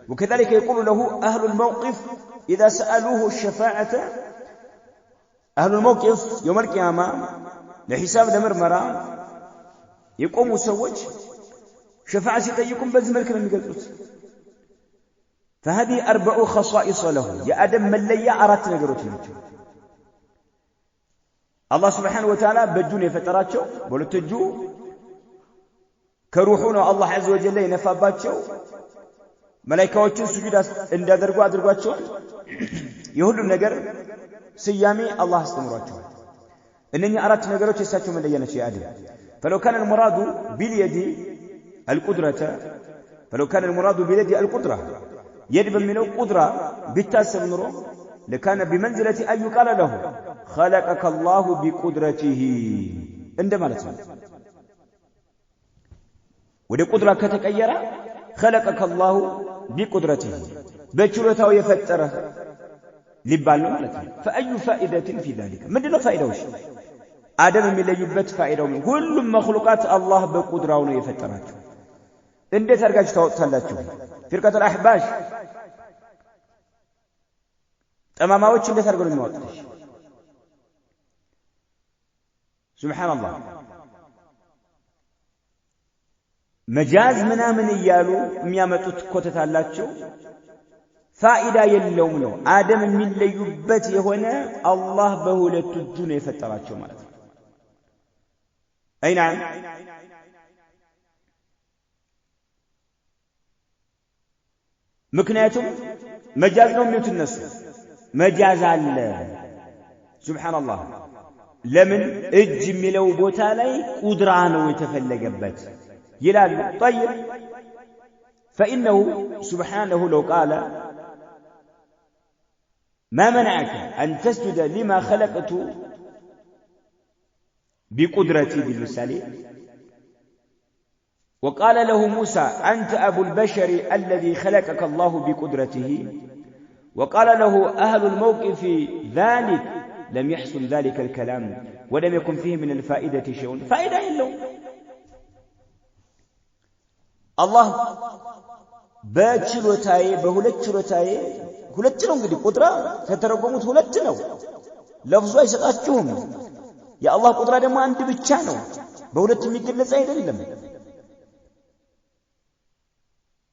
وكذلك يقول له أهل الموقف إذا سألوه الشفاعة أهل الموقف يوم القيامة لحساب دمرمرة يقوموا سوج شفاعة سيطيكم بس ما كان يقلت فهذه 4 خصائص له يا آدم من لي أرات نقرت نجو الله سبحانه وتعالى بجون يفتراتشو بولتجو كروحونا الله عز وجل ينفاباتشو ملائكة سجود عند درقوا يهودوا النجر سيامي الله استمراتشو إنني أردت نجرت يساتشو من لينا شيء آدم فلو كان المراد باليد القدرة يد منه قدرة بالتاسم نرو لكان بمنزلة أن يقال له خلقك الله بقدرته عندما نسمع ودي قدرة كتكيرا خلقك الله بقدرته بشرته يفتره لبالنا مالتنا فأي فائدة في ذلك من دون فائدة وش آدم من اللي يبت فائدة ومن كل مخلوقات الله بقدرة يفتراته عند ترجع تلاته فرقة الأحباش أماماوش اللي ترجع الموت سبحان الله مجاز منا من يالو ميامتو تكوتت اللاتشو فائدة يلوم له آدم من اللي يبت يهونا الله بهولة الدنيا فتراتشو مالت أي نعم مكنياتهم مجاز لهم يوت الناس مجاز على سبحان الله لمن اج ملو بوتا لاي قدرانو يتفلقبت يلال طيب فإنه سبحانه لو قال ما منعك أن تسجد لما خلقت بقدرتي بالمثال وقال له موسى أنت أبو البشر الذي خلقك الله بقدرته وقال له أهل الموقف ذلك لم يحصل ذلك الكلام ولم يكن فيه من الفائدة شيء فائدة إلا الله باتشلوتاي بهولتشلوتاي هولتشلو እንግዲህ ቁጥራ ከተረጎሙት ሁለት ነው ለፍዙ አይሰጣችሁም የአላህ ቁጥራ ደግሞ አንድ ብቻ ነው በሁለት የሚገለጽ አይደለም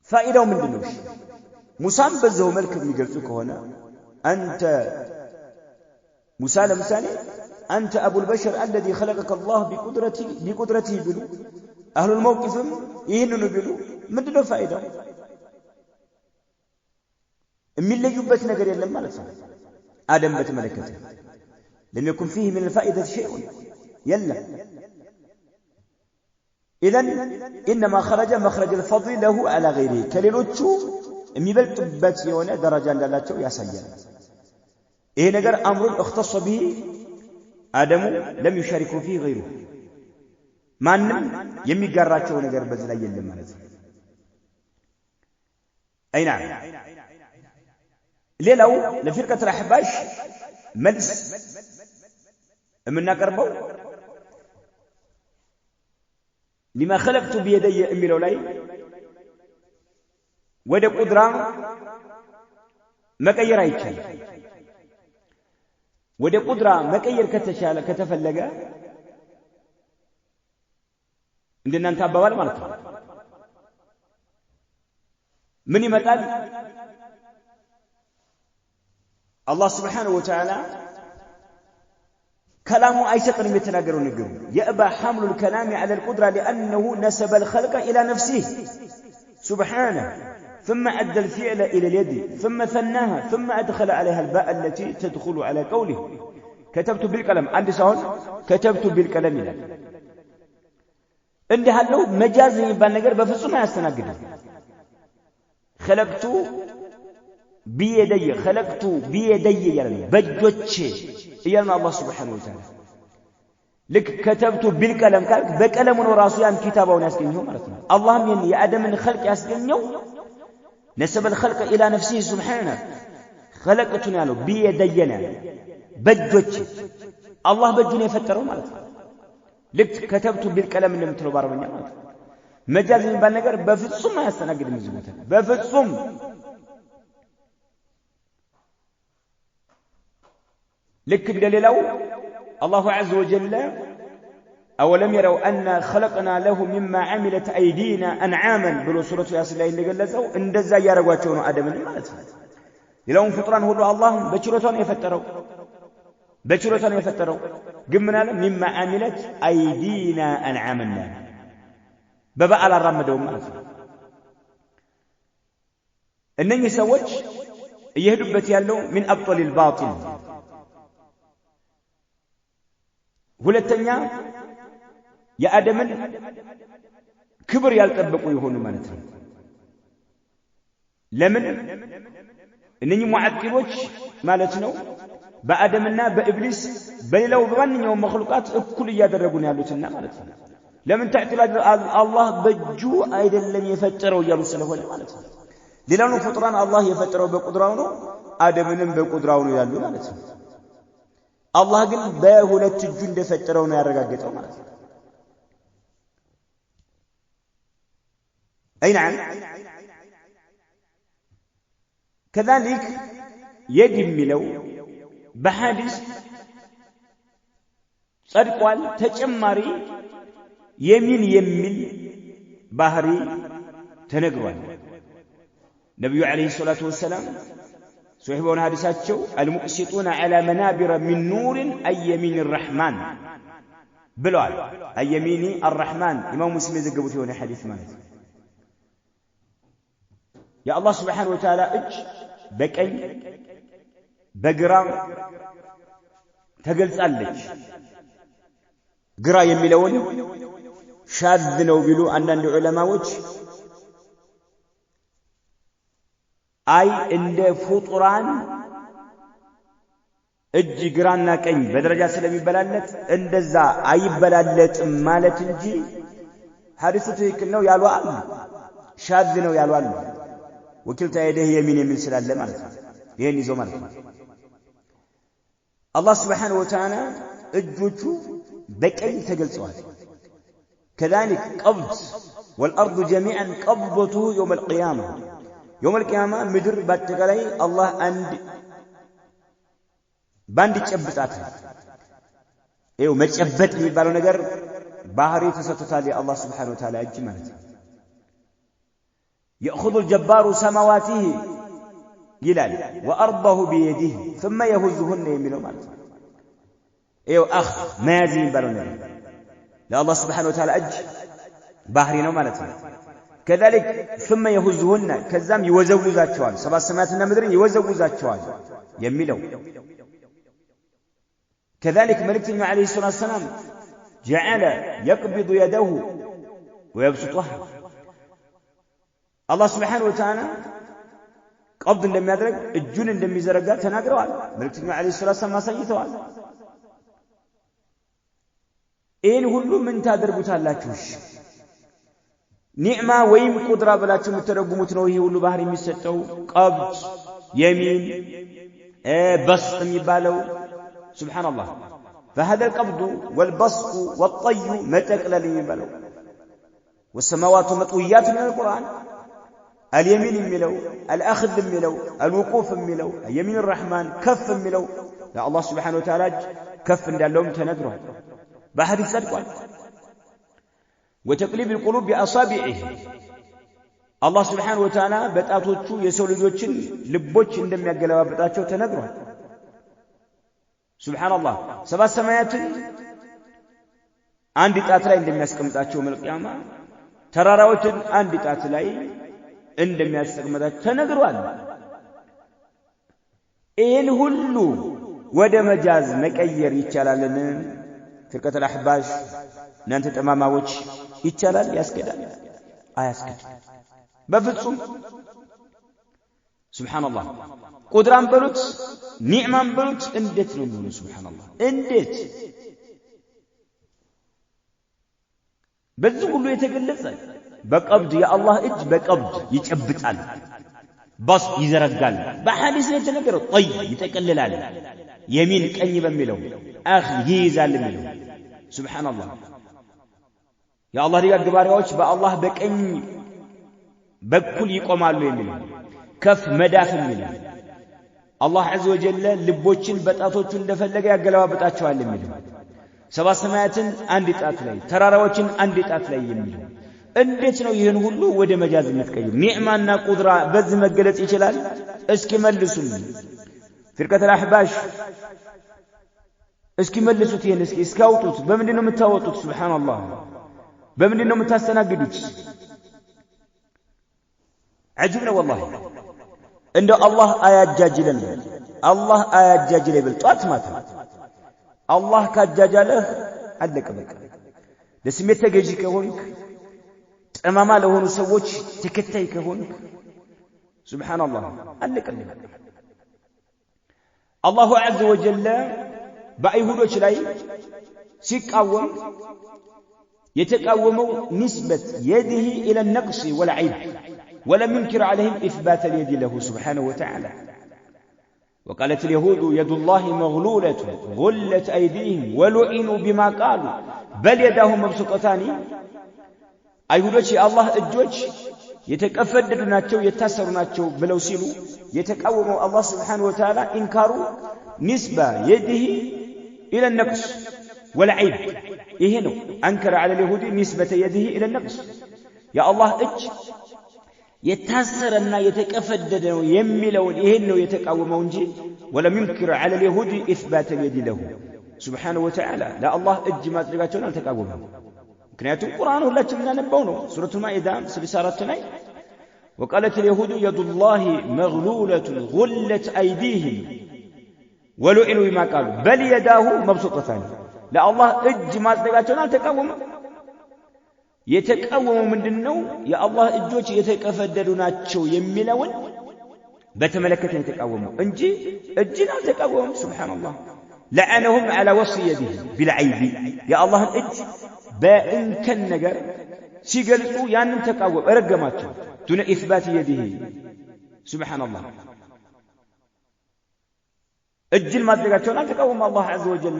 فائدة من دنوش موسى بزه ملك የሚገልጹ ከሆነ أنت موسى لمثالي أنت أبو البشر الذي خلقك الله بقدرته بلو أهل الموقف يهنن بلو من دنو فائدة من اللي يبت نقر يلم مالك آدم بتملكته لم يكن فيه من الفائدة شيء يلا إذن إنما خرج مخرج الفضل له على غيره كليلوتشو ميبلت باتيونه درجة لالاتشو يا سيّن إيه نجر أمر اختص به آدم لم يشاركوا فيه غيره ما نم يمي قراتشو نجر بزلا يلم مالت أي نعم ليلو لفرقة الأحباش ملس من نقربو لما خلقت بيدي أمي لولاي وده قدرة مكير هيتشال وده قدرة مكير كتشال كتفلقة عندنا نتابع والمالك من يمثال الله سبحانه وتعالى كلامه أيسقر متناقرون نقرون يأبى حمل الكلام على القدرة لأنه نسب الخلق إلى نفسه سبحانه ثم أدى الفعل إلى اليد ثم ثناها ثم أدخل عليها الباء التي تدخل على قوله كتبت بالكلام عندي سؤال كتبت بالكلام لا عندي هلو مجاز يبان نقر بفصل ما يستناقر خلقت بيدي يعني بجوتش إيانا الله سبحانه وتعالى لك كتبت بالكلام كالك بكلام وراسيان كتابه وناسكينه مرتنا اللهم يني آدم من خلق ياسكينه نسب الخلق إلى نفسه سبحانه خلقتنا له بيدينا بجوتش الله بجوني يفتره مرتنا لك كتبت بالكلام اللي مثله باربنيا مرتنا مجاز يبان نقر بفتصم ما يستناقد مزبوطا بفتصم لك بدليلو الله عز وجل أولم يروا أن خلقنا له مما عملت أيدينا أنعاما بلو سورة ياسين اللي قلتوا إن دزا يارغواتشون آدم المالتها يلون فطران هو اللهم بشرتان يفتروا قمنا مما عملت أيدينا أنعاما بابا على الرمضان مالتها إنني يسوج يهدبت يالو من أبطل الباطل ሁለተኛ የአደምን ክብር ያልጠበቁ ይሆኑ ማለት ነው ለምን እነኚህ ሙዓጢቦች ማለት ነው በአደምና በኢብሊስ በሌላው በማንኛው መخلوقات እኩል እያደረጉ ነው ያሉትና ማለት ነው ለምን ተዕቲል አላህ በእጁ አይደለም የፈጠረው እያሉ ስለሆነ ማለት ነው ሌላው ፍጡራን አላህ የፈጠረው በቁድራው ነው አደምንም በቁድራው ነው ያሉ ማለት ነው الله قال بهولت الجند فترون يا رجاجته مالك أي نعم كذلك يدم لو بحادث صدقوال تجمري يمين بحري تنقرون نبي عليه الصلاة والسلام صحيحون حديثاتشو المقسطون على منابر من نور أي يمين الرحمن بلال أي يمين الرحمن إمام مسلم يذكر فيه حديث مالك يا الله سبحانه وتعالى اج بكي بقرا تقلت ألج قرا يميلون شاذ نو بيلو أن العلماء وجه أي عند فطران እጅ ግራና ቀኝ በደረጃ ስለሚበላለጥ እንደዛ አይበላለጥ ማለት እንጂ ሐዲሱ ትክክል ነው ያሉ አሉ ሻዝ ነው ያሉ አሉ ወኪልታ የደህ የሚን ስላለ ማለት ነው ይሄን ይዞ ማለት ነው አላህ Subhanahu Wa Ta'ala እጆቹ በቀኝ ተገልጸዋል كذلك قبض والارض جميعا قبضته يوم القيامه يوم القيامه ምድር ባጠቃላይ አላህ አንድ ባንድ ጨብጣት ይው መጨበጥ የሚባለው ነገር ባህሪ ተሰጥቷል የአላህ Subhanahu Wa Ta'ala እጅ ማለት ነው ياخذ الجبار سماواته ይላል وارضه بيده ثم يهزهن የሚለው ማለት ነው ይው አኽ መያዝ የሚባለው ነገር ለአላህ Subhanahu Wa Ta'ala እጅ ባህሪ ነው ማለት ነው كذلك ثم يهزهن ከዛም ይወዘውዛቸዋል ሰባት ሰማያትና ምድርን ይወዘውዛቸዋል የሚለው كذلك ملكنا عليه الصلاة والسلام جعل يقبض يده ويبسطها الله سبحانه وتعالى ቀብድ እንደሚያደርግ እጁን እንደሚዘረጋ ተናግረዋል። መልእክተኛው ዓለይሂ ሰላቱ ወሰላም አሳይተዋል። ይህን ሁሉ ምን ታደርጉታላችሁ? ኒዕማ ወይም ቁድራ ብላችሁ የምትረጉሙት ነው። ይህ ሁሉ ባህር የሚሰጠው ቀብድ፣ የሚን፣ በስጥ የሚባለው ሱብሓነላህ። فهذا القبض والبسط والطي متقلل የሚባለው والسماوات مطويات من القرآن اليمين የሚለው الأخذ የሚለው الوقوف የሚለው يمين الرحمن كف የሚለው ለአላህ ሱብሓነሁ ወተዓላ ከፍ እንዳለውም ተነግሯል። በሐዲስ ጸድቋል። وتقليب القلوب بأصابعه አላህ ሱብሓነሁ ወተዓላ በጣቶቹ የሰው ልጆችን ልቦች እንደሚያገለባብጣቸው ተነግሯል። ሱብሓነላህ ሰባት ሰማያትን አንድ ጣት ላይ እንደሚያስቀምጣቸው መልቂያማ ተራራዎችን አንድ ጣት ላይ እንደሚያስቀምጣቸው ተነግሯል። ይህን ሁሉ ወደ መጃዝ መቀየር ይቻላልን? ፍርቀተል አሕባሽ እናንተ ጠማማዎች ይቻላል? ያስኬዳል? አያስኬድም በፍጹም። ሱብሓነላህ ቁድራን በሉት ኒዕማን በሉት እንዴት ነው የሚሆነው? ሱብሓነላህ እንዴት በዚህ ሁሉ የተገለጸ በቀብድ የአላህ እጅ በቀብድ ይጨብጣል፣ በስ ይዘረጋል። በሐዲስ ላይ የተነገረው ጠይ ይጠቀልላል፣ የሚን ቀኝ በሚለው አኽ ይይዛል የሚለው ሱብሓነላህ። የአላህ ደጋግ ባሪያዎች በአላህ በቀኝ በኩል ይቆማሉ የሚለው ከፍ መዳፍ የሚለው አላህ ዐዘ ወጀል ልቦችን በጣቶቹ እንደፈለገ ያገለባብጣቸዋል የሚለው ሰባት ሰማያትን አንድ ጣት ላይ ተራራዎችን አንድ ጣት ላይ የሚለው እንዴት ነው ይህን ሁሉ ወደ መጃዝ የምትቀይሩ? ኒዕማና ቁድራ በዚህ መገለጽ ይችላል? እስኪ መልሱልኝ። ፍርቀተል አሕባሽ እስኪ መልሱት። ይህን እስኪ እስካውጡት። በምንድን ነው የምታወጡት? ሱብሓነላህ በምንድን ነው የምታስተናግዱት? ዐጂብ ነው ወላሂ። እንደው አላህ አያጃጅለን፣ አላህ አያጃጅለን ብል ጧት ማታ አላህ ካጃጃለህ አለቀ በቃ። ለስሜት ተገዢ ከሆንክ ጠማማ ለሆኑ ሰዎች ተከታይ ከሆንክ ሱብሓነላህ አለቀልህ። አላሁ ዐዘ ወጀል በአይሁዶች ላይ ሲቃወም የተቃወመው ንስበት የዲህ ኢለ ነቅስ ወልዐይብ ولم ينكر عليهم إثبات اليد له سبحانه وتعالى. وقالت اليهود يد الله مغلولة غلت أيديهم ولعنوا بما قالوا بل يداه مبسوطتان. አይሁዶች የአላህ እጆች የተቀፈደዱ ናቸው የታሰሩ ናቸው ብለው ሲሉ የተቃወመው አላህ Subhanahu Wa Ta'ala ኢንካሩ ንስባ የዲህ ኢለ ነቅስ ወልዐይብ ይሄ ነው። አንከረ على اليهود نسبة يده إلى النقص የአላህ እጅ የታሰረና የተቀፈደደ ነው የሚለውን ይሄን ነው የተቃወመው እንጂ ወለም ይንክር على اليهود إثبات اليد له سبحانه وتعالى لا الله እጅ ማድረጋቸውን አልተቃወመም። ምክንያቱም ቁርአን ሁላችንም እናነበው ነው። ሱረቱል ማኢዳ 64 ላይ وقالت اليهود يد الله مغلولة غلت أيديهم ولعنوا بما قالوا بل يداه مبسوطتان لا الله እጅ ማድረጋቸውን አልተቃወመም። የተቃወመው ምንድነው? የአላህ እጆች የተቀፈደዱ ናቸው የሚለውን በተመለከተ የተቃወመው እንጂ እጅን አልተቃወመም። ሱብሃንአላህ لعنهم على وصف يده بالعيب يا الله እጅ በእንከን ነገር ሲገልጹ ያንን ተቃወመ ረገማቸው دون إثبات يده ሱብሃንአላህ እጅን ማድረጋቸውን አልተቃወመም አላህ ዐዘ ወጀል።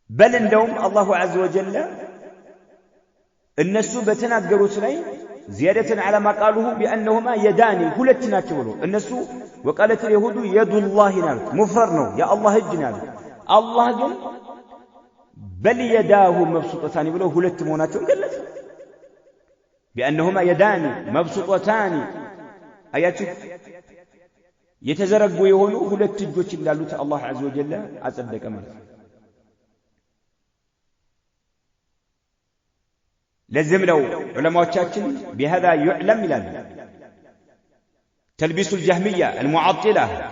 በል እንደውም አላሁ ዐዘ ወጀል እነሱ በተናገሩት ላይ ዚያደተን ዐላ ማ ቃሉሁ ቢአነሁማ የዳኒ ሁለት ናቸው ብሎ እነሱ ወቃለት اليهود يد الله ናሉት ሙፍረድ ነው የአላህ እጅ ናሉት። አላህ ግን በል የዳሁ መብሱጠታኒ ብሎ ሁለት መሆናቸውን ገለጸ። ቢአነሁማ የዳኒ መብሱጠታኒ አያችሁ የተዘረጉ የሆኑ ሁለት እጆች እንዳሉት አላህ ዐዘ ወጀል አጸደቀ ማለት ነው። لازم لو علماء بهذا يعلم لنا تلبيس الجهمية المعطلة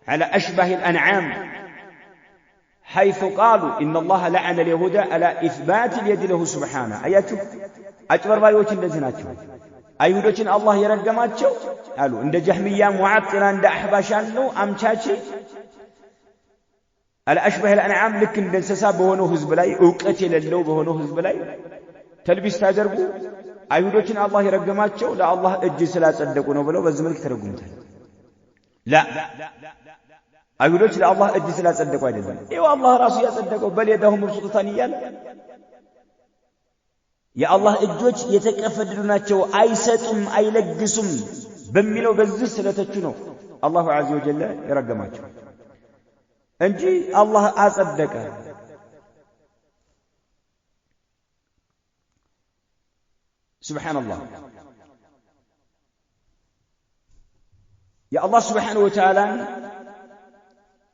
على أشبه الأنعام حيث قالوا إن الله لعن اليهود على إثبات اليد له سبحانه. أياتوا أكبر بايوتين لزناتوا አይሁዶችን አላህ የረገማቸው አሉ እንደ ጀህሚያ ሙዓጥላ እንደ አህባሽ ያለው አምቻች አልአሽበህ الانعام ልክ እንደ እንስሳ በሆነው ህዝብ ላይ ዕውቀት የሌለው በሆነው ህዝብ ላይ ተልቢስ ታደርጉ አይሁዶችን አላህ የረገማቸው ለአላህ እጅ ስላጸደቁ ነው ብለው በዚህ መልክ ተረጉሙታል። ላ አይሁዶች ለአላህ እጅ ስላጸደቁ አይደለም። ይኸው አላህ ራሱ ያጸደቀው በልየዳሁ መብሱጣታን እያለ የአላህ እጆች የተቀፈደዱ ናቸው አይሰጡም አይለግሱም በሚለው በዚህ ስለተቹ ነው አላሁ ዐዘ ወጀል የረገማቸው እንጂ አላህ አጸደቀ። ሱብሓነላህ የአላህ ሱብሓነሁ ወተዓላ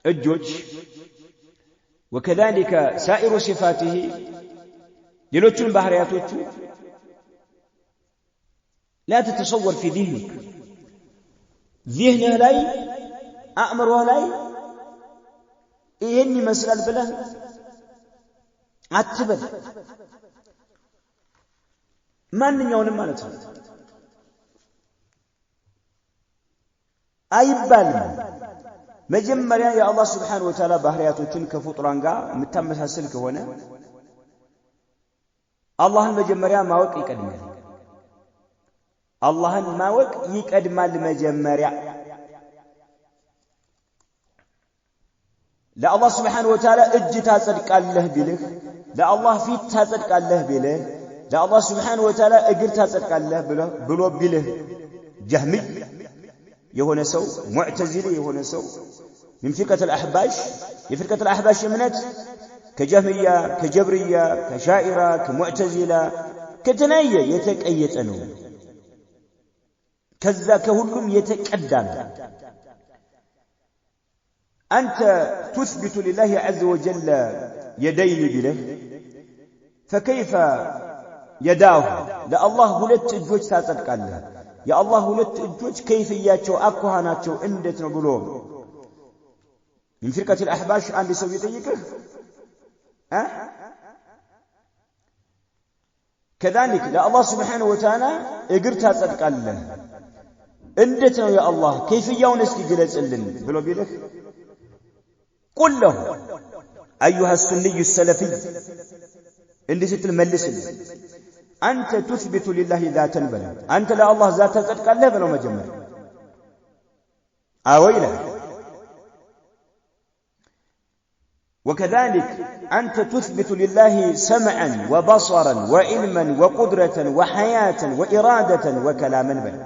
እጆች ወከዛሊከ ሳኢሩ ሲፋቲሂ ሌሎቹን ባህሪያቶቹ لا تتصور في ذهنك ذهنه ላይ አእምሮ ላይ ይሄን ይመስላል ብለህ አትበል። ማንኛውንም ማለት ነው አይባልም። መጀመሪያ የአላህ ሱብሓነሁ ወተዓላ ባህሪያቶችን ከፍጡራን ጋር የምታመሳሰል ከሆነ አላህን መጀመሪያ ማወቅ ይቀድማል። አላህን ማወቅ ይቀድማል መጀመሪያ። ለአላህ ሱብሓነሁ ወተዓላ እጅ ታጸድቃለህ ቢልህ ለአላህ ፊት ታጸድቃለህ ቢልህ ለአላህ ሱብሓነሁ ወተዓላ እግር ታጸድቃለህ ብሎ ቢልህ ጀህሚ የሆነ ሰው ሙዕተዚሊ የሆነ ሰው من فرقة الأحباش የፍርቀት الأحباش እምነት ከጀህሚያ ከጀብርያ ከሻኢራ ከሙዕተዚላ ከተለያየ የተቀየጠ ነው። ከዛ ከሁሉም የተቀዳ ነው። أنت تثبت لله عز وجل يدين بله فكيف يداه لله ሁለት እጆች ታጸድቃለህ የአላህ ሁለት እጆች ከይፍያቸው አኳኋናቸው እንዴት ነው ብሎ من فرقة الأحباش አንድ ሰው ይጠይቅህ كذلك لله سبحانه وتعالى እግር ታጸድቃለህ እንዴት ነው ያ አላህ ከይፍያውን እስኪ ግለጽልን ብሎ ቢልህ قل له أيها السني السلفي እንዲህ ስትል መልስልህ أنت تثبت لله ذاتا بلا أنت لا الله ذات تصدقالله بلا مجمر أويلا وكذلك أنت تثبت لله سمعا وبصرا وعلما وقدرة وحياة وإرادة وكلاما بلا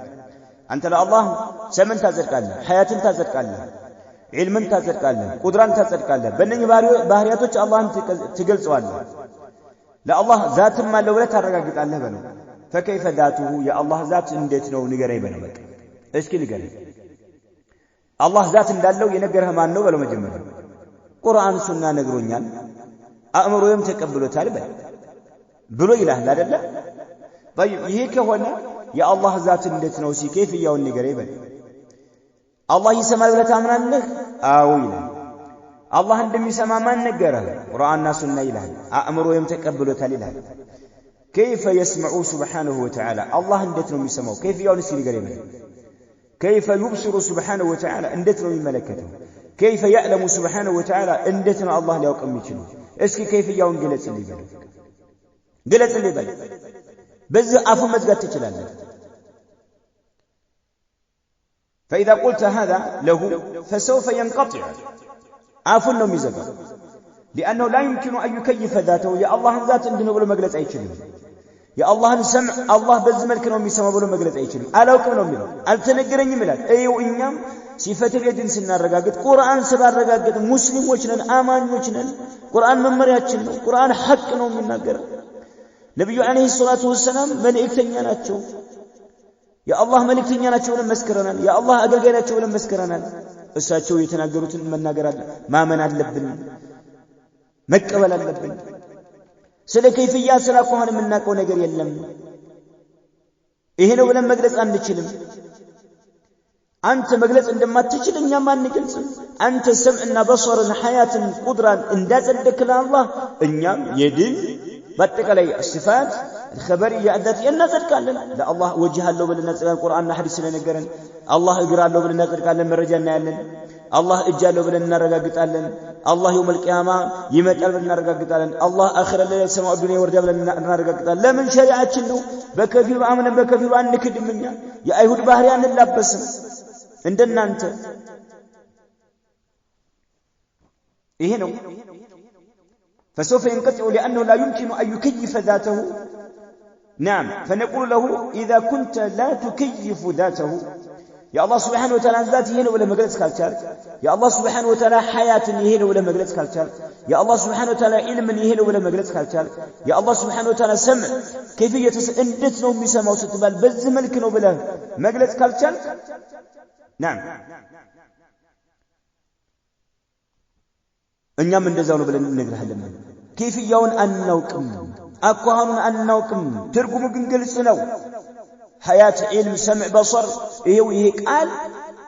أنت لا الله سمع تصدقالله حياة تصدقالله علما تصدقالله قدرة تصدقالله بنني ባህሪያቶች አላህን ትገልጸዋለህ لا الله ذات ما لو لا ترغغط الله بنو فكيف ذاته يا الله ذات እንዴት ነው ንገረኝ በለው በቃ እስኪ ንገረኝ الله ذات እንዳለው የነገረህ ማን ነው በለው መጀመሪያ ቁርአን ሱና ነግሮኛል አእምሮዬም ተቀብሎታል ብሎ ይላል አይደለ طيب ይሄ ከሆነ የአላህ ذات እንዴት ነው እስኪ ከይፍያውን ንገረኝ በለው الله ይሰማል ብለህ ታምናለህ አዎ ይላል الله እንደሚሰማ ማን ነገረ ቁርአንና ሱና ይላል አእምሮዬም ተቀብሎታል ይላል كيف يسمع سبحانه وتعالى الله እንዴት ነው የሚሰማው ከይፍያውን እስኪ ንገረኝ كيف يبصر سبحانه وتعالى እንዴት ነው የሚመለከተው كيف يعلم سبحانه وتعالى እንዴት ነው አላህ ሊያውቅ የሚችለው እስኪ ከይፍያውን ግለጽልኝ በል በዚህ አፉ መዝጋት ትችላለህ فإذا قلت هذا له فسوف ينقطع عفوا ነው የሚዘጋው لأنه لا يمكن أن يكيف ذاته يا الله ذات እንዲህ ነው ብሎ መግለጽ አይችልም የአላህን ሰምዕ አላህ በዚህ መልክ ነው የሚሰማው ብሎ መግለጽ አይችልም አላውቅም ነው የሚለው አልተነገረኝም ይላል እየው እኛም ሲፈተል የድን ስናረጋግጥ ቁርአን ስላረጋግጥ ሙስሊሞች ነን አማኞች ነን ቁርአን መመሪያችን ነው ቁርአን ሐቅ ነው የሚናገረው ነብዩ አለይሂ ሰላቱ ወሰለም መልእክተኛ ናቸው የአላህ መልእክተኛ ናቸው ብለን መስክረናል የአላህ አገልጋይ ናቸው ብለን መስክረናል እሳቸው የተናገሩትን መናገር አለ ማመን አለብን መቀበል አለብን ስለ ከይፍያ ስለ አኳኋን የምናውቀው ነገር የለም ይሄ ነው ብለን መግለጽ አንችልም አንተ መግለጽ እንደማትችል እኛም አንገልጽም አንተ ሰምዕና በصርና ሐያትን ቁድራን እንዳጸደቅለ አላህ እኛም የድን በአጠቃላይ ሲፋት خبرية أداتية نصدقالن لا الله وجه له بلنا القرآن حديث لنقرن الله اقرأ له بلنا نصدقالن مرجعنا يالن الله اجاله بلنا نرققالن الله يوم القيامة يمتقل بلنا نرققالن الله آخر الليل سماء الدنيا ورد بلنا نرققالن لا من شريعتنا بكفير آمنا بكفير أن نكد منها يا أيهود باهريان اللابسم عندنا أنت إيه نو فسوف ينقطع لأنه لا يمكن أن يكيف ذاته نعم فنقول له إذا كنت لا تكيف ذاته يا الله سبحانه وتعالى ذاته هنا ولا مجلس كالتال يا الله سبحانه وتعالى حياة هنا ولا مجلس كالتال يا الله سبحانه وتعالى علم هنا ولا مجلس كالتال يا الله سبحانه وتعالى سمع كيفية اندت نوم بسماء وستبال بز ملك وبلا مجلس كالتال نعم እኛም እንደዛው ነው ብለን እንነግርሃለን كيفيውን አናውቅም አቋኑን አናውቅም ትርጉሙ ግን ግልጽ ነው ሐያት ዒልም ሰምዕ በصር ይሄ ቃል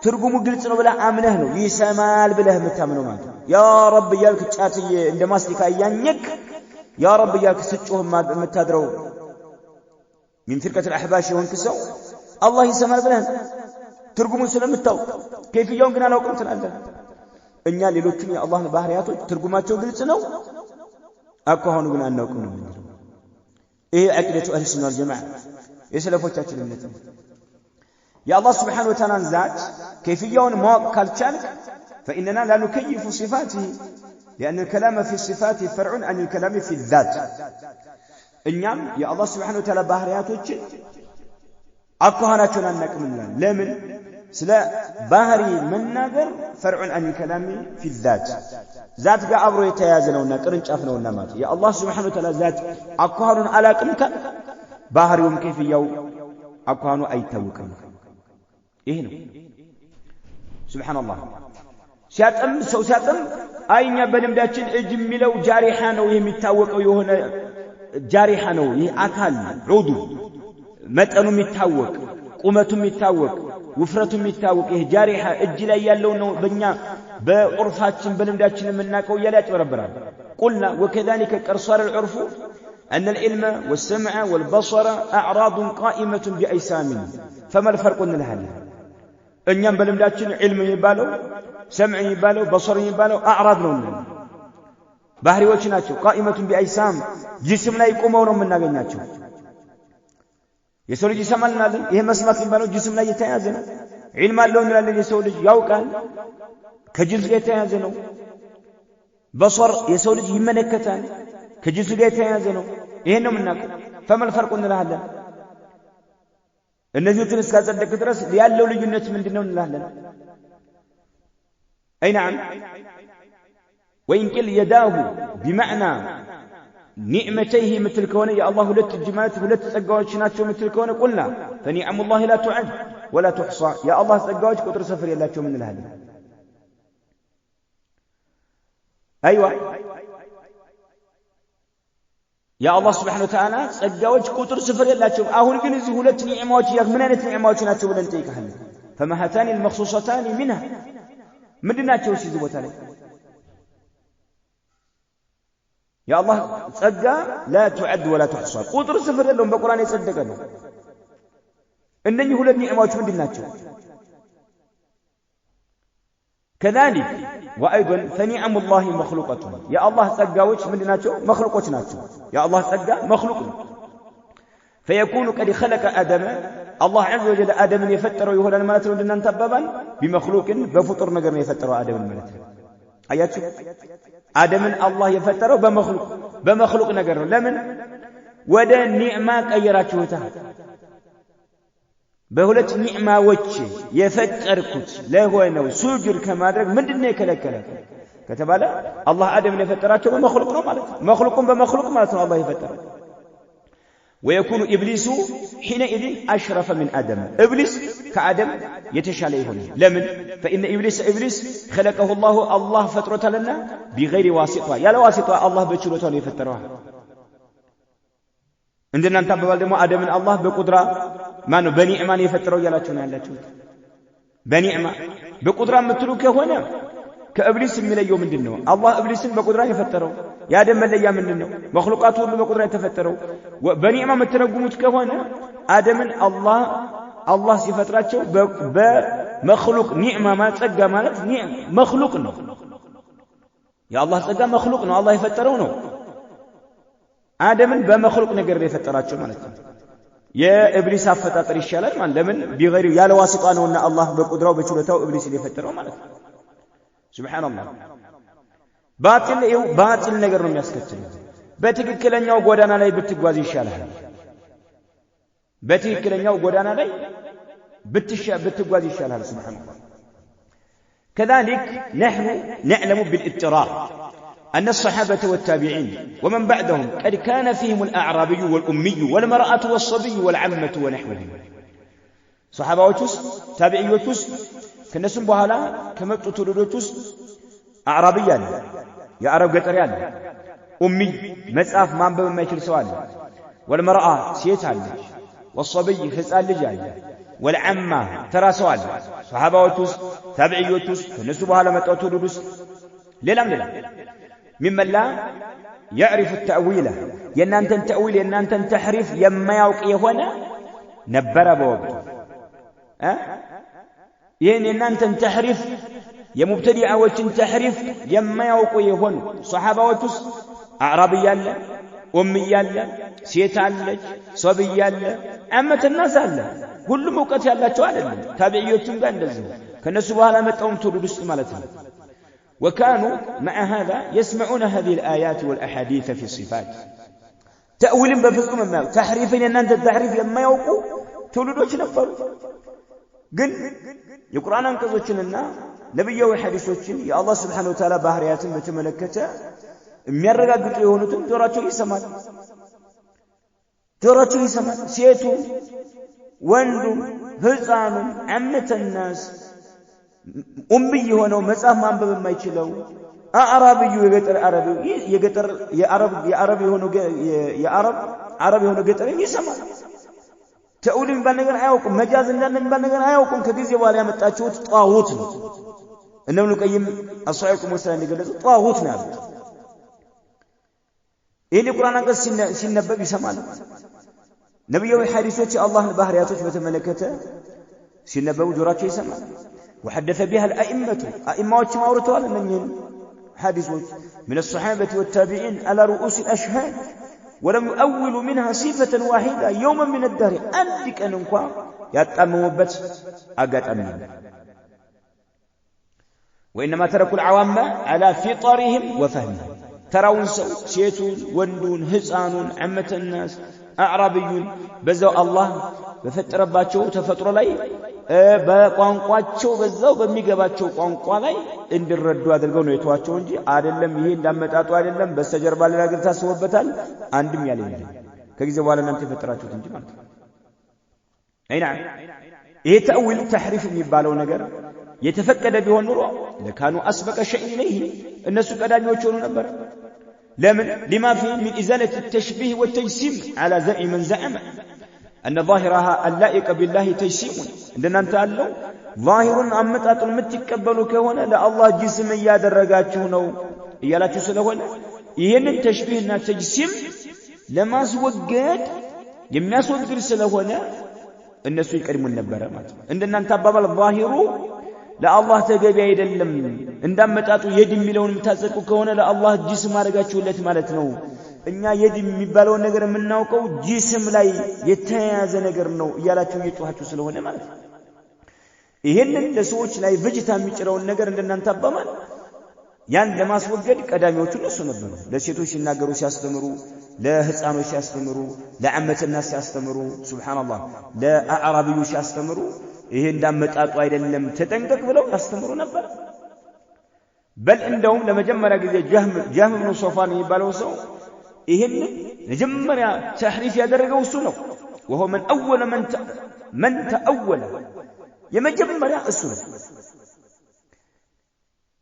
ትርጉሙ ግልጽ ነው ብለህ አምነህ ነው ይሰማል ብለህ የምታምነው ማለት ያ ረብ ያልክ ጫትዬ እንደ ማስቲካ ያኘክ ያ ረብ ያልክ ስጮህ የምታድረው من فرقة الأحباش ወንክሰው አላህ ይሰማል ብለህ ትርጉሙን ስለምታውቅ كيفيውን ግን አላውቅም ትላለህ እኛ ሌሎችን የአላህን ባህሪያቶች ትርጉማቸው ግልጽ ነው አቋኑ ግን አናውቅም ነው ይሄ አቂደቱ አህለ ሱና ወልጀማዓ የሰለፎቻችን እምነት ነው የአላህ Subhanahu Wa Ta'ala ዛት كيفيውን ማወቅ ካልቻልክ فإننا لا نكيف صفاته لأن الكلام في الصفات فرع عن الكلام في الذات እኛም የአላህ Subhanahu Wa Ta'ala ባህሪያቶች አቋናቸውን አናውቅም ለምን سلا باهري من ناقر فرع عن الكلام في الذات ذات قا أبرو يتيازنونا قرنشافنونا مات يا الله سبحانه وتعالى ذات أقوان على كمك باهري ومكيف يو أقوان أي توكم إهنو سبحان الله سياتم سو سياتم أين يبنم داتشن اجملو جارحانو يمتاوك يهونا جارحانو يأكل عودو متأنو متاوك قومتو متاوك ውፍረቱ የሚታወቅ ይሄ ጃሪሃ እጅ ላይ ያለው ነው በእኛ በዑርፋችን በልምዳችን የምናውቀው እያለ ያጭበረብራል قلنا وكذلك قرصار العرف أن العلم والسمع والبصر أعراض قائمة بأجسام فما الفرق لها እኛም በልምዳችን علم የሚባለው سمع የሚባለው بصر የሚባለው أعراض ነው ባህሪዎች ናቸው قائمة بأجسام ጅስም ላይ ቆመው ነው የምናገኛቸው የሰው ልጅ ይሰማልናል ይሄ መስማት የሚባለው ጅስም ላይ የተያዘ ነው ዒልም አለው እንላለን የሰው ልጅ ያውቃል ከጅንስ ጋር የተያዘ ነው በصር የሰው ልጅ ይመለከታል ከጅንስ ጋር የተያዘ ነው ይሄን ነው የምናውቀው ፈመል ፈርቁ እንላለን እነዚህን እስካጸደቅ ድረስ ያለው ልዩነት ምንድነው እንላለን አይ نعم وإن كل يداه بمعنى نعمتيه مثل كونه يا الله ولت الجمالات ولت ጸጋዎች ናቸው مثل كونه قلنا فنعم الله لا تعد ولا تحصى يا الله ጸጋዎች ቁጥር ሰፍር የላቸው ምን እንላለን ايوه يا الله سبحانه وتعالى ጸጋዎች ቁጥር ሰፍር የላቸው አሁን ግን እዚህ ሁለት ኒዕማዎች ምን አይነት ኒዕማዎች ናቸው ብለን ጠይቀሃል فمهتان المخصوصتان منها ምንድናቸው እዚህ ቦታ ላይ يا الله ጸጋ لا تعد ولا تحصى ቁጥር ስፍር የለውም በቁርአን የጸደቀ ነው እነኚህ ሁለት ኒዕማዎች ምንድናቸው كذلك وايضا فنعم الله مخلوقه يا الله ጸጋዎች ምንድናቸው مخلوقዎች ናቸው يا الله ጸጋ مخلوق فيكون قد خلق ادم الله عز وجل ادمን የፈጠረው ይሆናል ማለት ነው እንደናንተ አባባል بمخلوق በፍጡር ነገር ነው የፈጠረው ادمን ማለት ነው አያችሁ አደምን አላህ የፈጠረው በመخلوق ነገር ነው ለምን ወደ ኒዕማ ቀየራችሁታ በሁለት ኒዕማዎች የፈጠርኩት ለሆነው ሱጁድ ከማድረግ ምንድነው የከለከለ ከተባለ አላህ አደምን የፈጠራቸው በመخلوق ነው ማለት ነው መخلوقን በመخلوق ማለት ነው አላህ የፈጠረው ويكون ابليس حينئذ اشرف من ادم ابليس كادم يتشالى يሆነ ለምን فان ابليس خلقه الله فطرته لنا بغير واسطه ያለ ዋሲጣ አላህ በችሎታው ነው የፈጠረው እንደናንተ አባባል ደግሞ አደምን አላህ በቁድራ ማነው በኒዕማ ነው የፈጠረው ያላችሁ ነው ያላችሁ በኒዕማ በቁድራ የምትሉ ከሆነ ከእብሊስ የሚለየው ምንድነው አላህ እብሊስን በቁድራ የፈጠረው የአደም መለያ ምንድነው? መخلوقات ሁሉ በቁጥር የተፈጠረው በኒዕማ መተረጉሙት ከሆነ አደምን አላህ ሲፈጥራቸው በመخلوق ኒዕማ ማጸጋ ማለት መخلوق ነው። የአላህ ጸጋ መخلوق ነው። አላህ የፈጠረው ነው። አደምን በመخلوق ነገር የፈጠራቸው ማለት ነው። የኢብሊስ አፈጣጠር ይሻላል ማለት ለምን ቢገሪ ያለ ዋሲጣ ነውና አላህ በቁድራው በችሎታው ኢብሊስን የፈጠረው ማለት ነው። ሱብሃንአላህ ባጢል ነገር ነው የሚያስከትለው። በትክክለኛው ጎዳና ላይ ብትጓዝ ይሻላል። በትክክለኛው ጎዳና ላይ ብትጓዝ ይሻላል። ሱብሃንአላህ كذلك نحن نعلم بالاضطرار أن الصحابة والتابعين ومن بعدهم قد كان فيهم الأعرابي والأمي والمرأة والصبي والعمة ونحوهم صحابة وتوس تابعي وتوس كنسم بهلا كما تطردوتوس أعرابيان يا عرب قطريان أمي مصاف مانبب ما يشيل سوال والمرأة سيت على والصبي حصان لج والعمة ترى سوال صحابة وتوس تابعي وتوس كنسم بهلا ما تطردوس ليلام ممن لا يعرف التأويل ينانتن تأويل ينانتن تحريف يما يوق يهونا نبر بوقت ينانتن تحريف يمبتدئ وجن تحريف يما يوق يهون صحابة وتوس أعرابي يالا أمي يالا سيت علج صبي يالا أمة الناس يالا كل موقت يالا توالد تابعيوتهم قاندزو كنسو بها متهم تردس مالتهم وكانوا مع هذا يسمعون هذه الآيات والأحاديث في الصفات تأويل بفصل ما تحريفين أن أنت التحريف لما يوقوا تولدوش نفروا قل يقرآن أنكذوشن لنا نبي وحديثوشن يا الله سبحانه وتعالى بحريات بتملكته ميرقا قلت يهونتم توراتو يسمال سيتو وندو هزانو عمة الناس أمي هنا مصاف ማንበብ የማይችለው አረብዩ የገጠር የአረብ የሆነ ገጠር ይሰማል። ተውል የሚባል ነገር አያውቁም። መጃዝ እንዳለ የሚባል ነገር አያውቁም። ከጊዜ በኋላ ያመጣችሁት ጣዖት ነው። እነ ኢብኑ ቀይም አስዋኢኩም ወሰላም እንደገለጹ ጣዖት ነው ያሉት። ይሄን የቁርአን አንቀጽ ሲነበብ ይሰማል። ነብያዊ ሐዲሶች የአላህን ባህሪያቶች በተመለከተ ሲነበቡ ጆሮአቸው ይሰማል። وحدث بها الأئمة ما أورثوا من حديث من الصحابة والتابعين على رؤوس الأشهاد ولم يؤولوا منها صفة واحدة يوما من الدهر أنك أنقوا يتأموا بس أقات أمين وإنما تركوا العوام على فطرهم وفهمهم ترون سيتون وندون هزانون عمة الناس أعرابيون بزوا الله بفتر رباتشو تفتر لي በቋንቋቸው በዛው በሚገባቸው ቋንቋ ላይ እንዲረዱ አድርገው ነው የተዋቸው እንጂ አይደለም ይሄ እንዳመጣጡ አይደለም በስተጀርባ ሌላ ነገር ታስቦበታል አንድም ያለ የለም ከጊዜ በኋላ እናንተ የፈጠራችሁት እንጂ ማለት ነው። አይና ይሄ ተأويل ተሕሪፍ የሚባለው ነገር የተፈቀደ ቢሆን ኑሮ ለካኑ አስበቀ شيء إليه እነሱ ቀዳሚዎች ሆኑ ነበር። ለምን لما فيه من إزالة التشبيه والتجسيم على زعم من زعم أن ظاهرها اللائق بالله تجسيم عندنا أنت قالوا ظاهر أمتات المتكبلوا كهونا لا الله جسم يادرقاتشونه إيالا تسلهون ይህንን ተሽቢህና ተጅሲም ለማስወገድ የሚያስወግድ ስለሆነ እነሱ ይቀድሙን ነበር ማለት ነው። እንደናንተ አባባል ዛሂሩ ለአላህ ተገቢ አይደለም እንዳመጣጡ የድ የሚለውን የምታጸድቁ ከሆነ ለአላህ ጅስም አድርጋችሁለት ማለት ነው። እኛ የድ የሚባለው ነገር የምናውቀው ጅስም ላይ የተያያዘ ነገር ነው እያላችሁ እየጮኻችሁ ስለሆነ ማለት ነው። ይሄንን ለሰዎች ላይ ብጅታ የሚጭረውን ነገር እንደናንተ አባባል ያን ለማስወገድ ቀዳሚዎቹ እነሱ ነበሩ። ለሴቶች ሲናገሩ ሲያስተምሩ፣ ለህፃኖች ሲያስተምሩ፣ ለዓመትና ሲያስተምሩ፣ ሱብሃንአላህ ለአዕራቢዩ ሲያስተምሩ ይሄ እንዳመጣጡ አይደለም ተጠንቀቅ ብለው ያስተምሩ ነበር። በል እንደውም ለመጀመሪያ ጊዜ ጀህም ብኑ ሶፋን የሚባለው ሰው ይሄን መጀመሪያ ተሕሪፍ ያደረገው እሱ ነው። وهو من اول من تأول የመጀመሪያ እሱ ነው።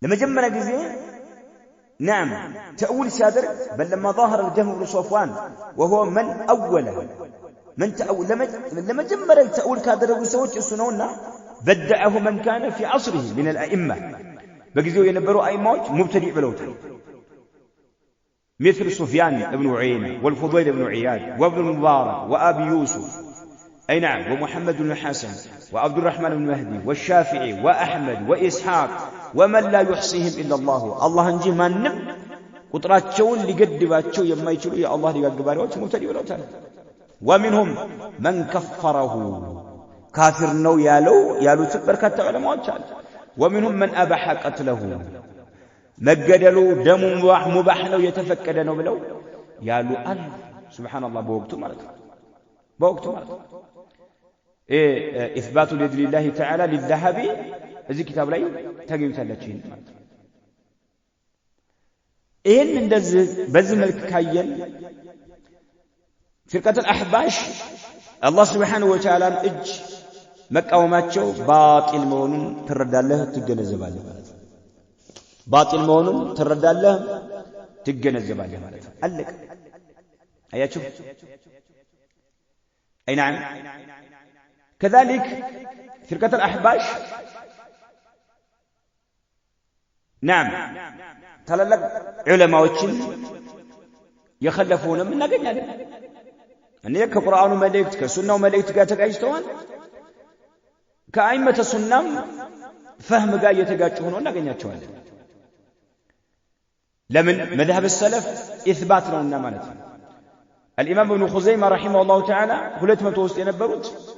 لمجمّنا جزء نعم تأول سادر بل لما ظاهر الجهم بن صفوان وهو من أول من تأول لما جمّنا التأول كادر وسوت السنونا بدعه من كان في عصره من الأئمة بجزء ينبروا أئمات مبتدئ بلوته مثل سفيان بن عيينة والفضيل بن عياد وابن المبارك وأبي يوسف أي نعم ومحمد بن الحسن وعبد الرحمن بن مهدي والشافعي وأحمد وإسحاق ومن لا يحصيهم إلا الله እንጂ ማንም ቁጥራቸውን ሊገድባቸው የማይችሉ የአላህ ሊጋግባሪዎች ሙብተዲ ብለውታል። ومنهم من كفره ካፊር ነው ያሉት በርካታ ዑለማዎች አሉ። ومنهم من أباح قتله መገደሉ ደሙ ሙባህ ነው የተፈቀደ ነው ብለው ያሉ አሉ። ሱብሃንአላህ በወቅቱ ማለት ነው። إثبات اليد لله تعالى للذهب እዚህ ኪታብ ላይ ታገኙታላችሁ። ይሄን ማለት ነው። ይሄን እንደዚህ በዚህ መልክ ካየን ፍርቀቱል አህባሽ አላህ ሱብሓነሁ ወተዓላ እጅ መቃወማቸው ባጢል መሆኑን ትረዳለህ፣ ትገነዘባለህ ማለት ነው። ባጢል መሆኑን ትረዳለህ፣ ትገነዘባለህ ማለት ነው። አለቀ። አያችሁ? أي نعم. كذلك فرقة الأحباش نعم تلالك علماء وچن يخلفون من نقل أن يكا قرآن مليكت كسنة ومليكت قاتك أجتوان كأئمة السنة فهم قاية قاتشون ونقل يتوان لمن مذهب السلف إثبات لنا مالت الإمام ابن خزيمة رحمه الله تعالى قلت ما توست ينبروت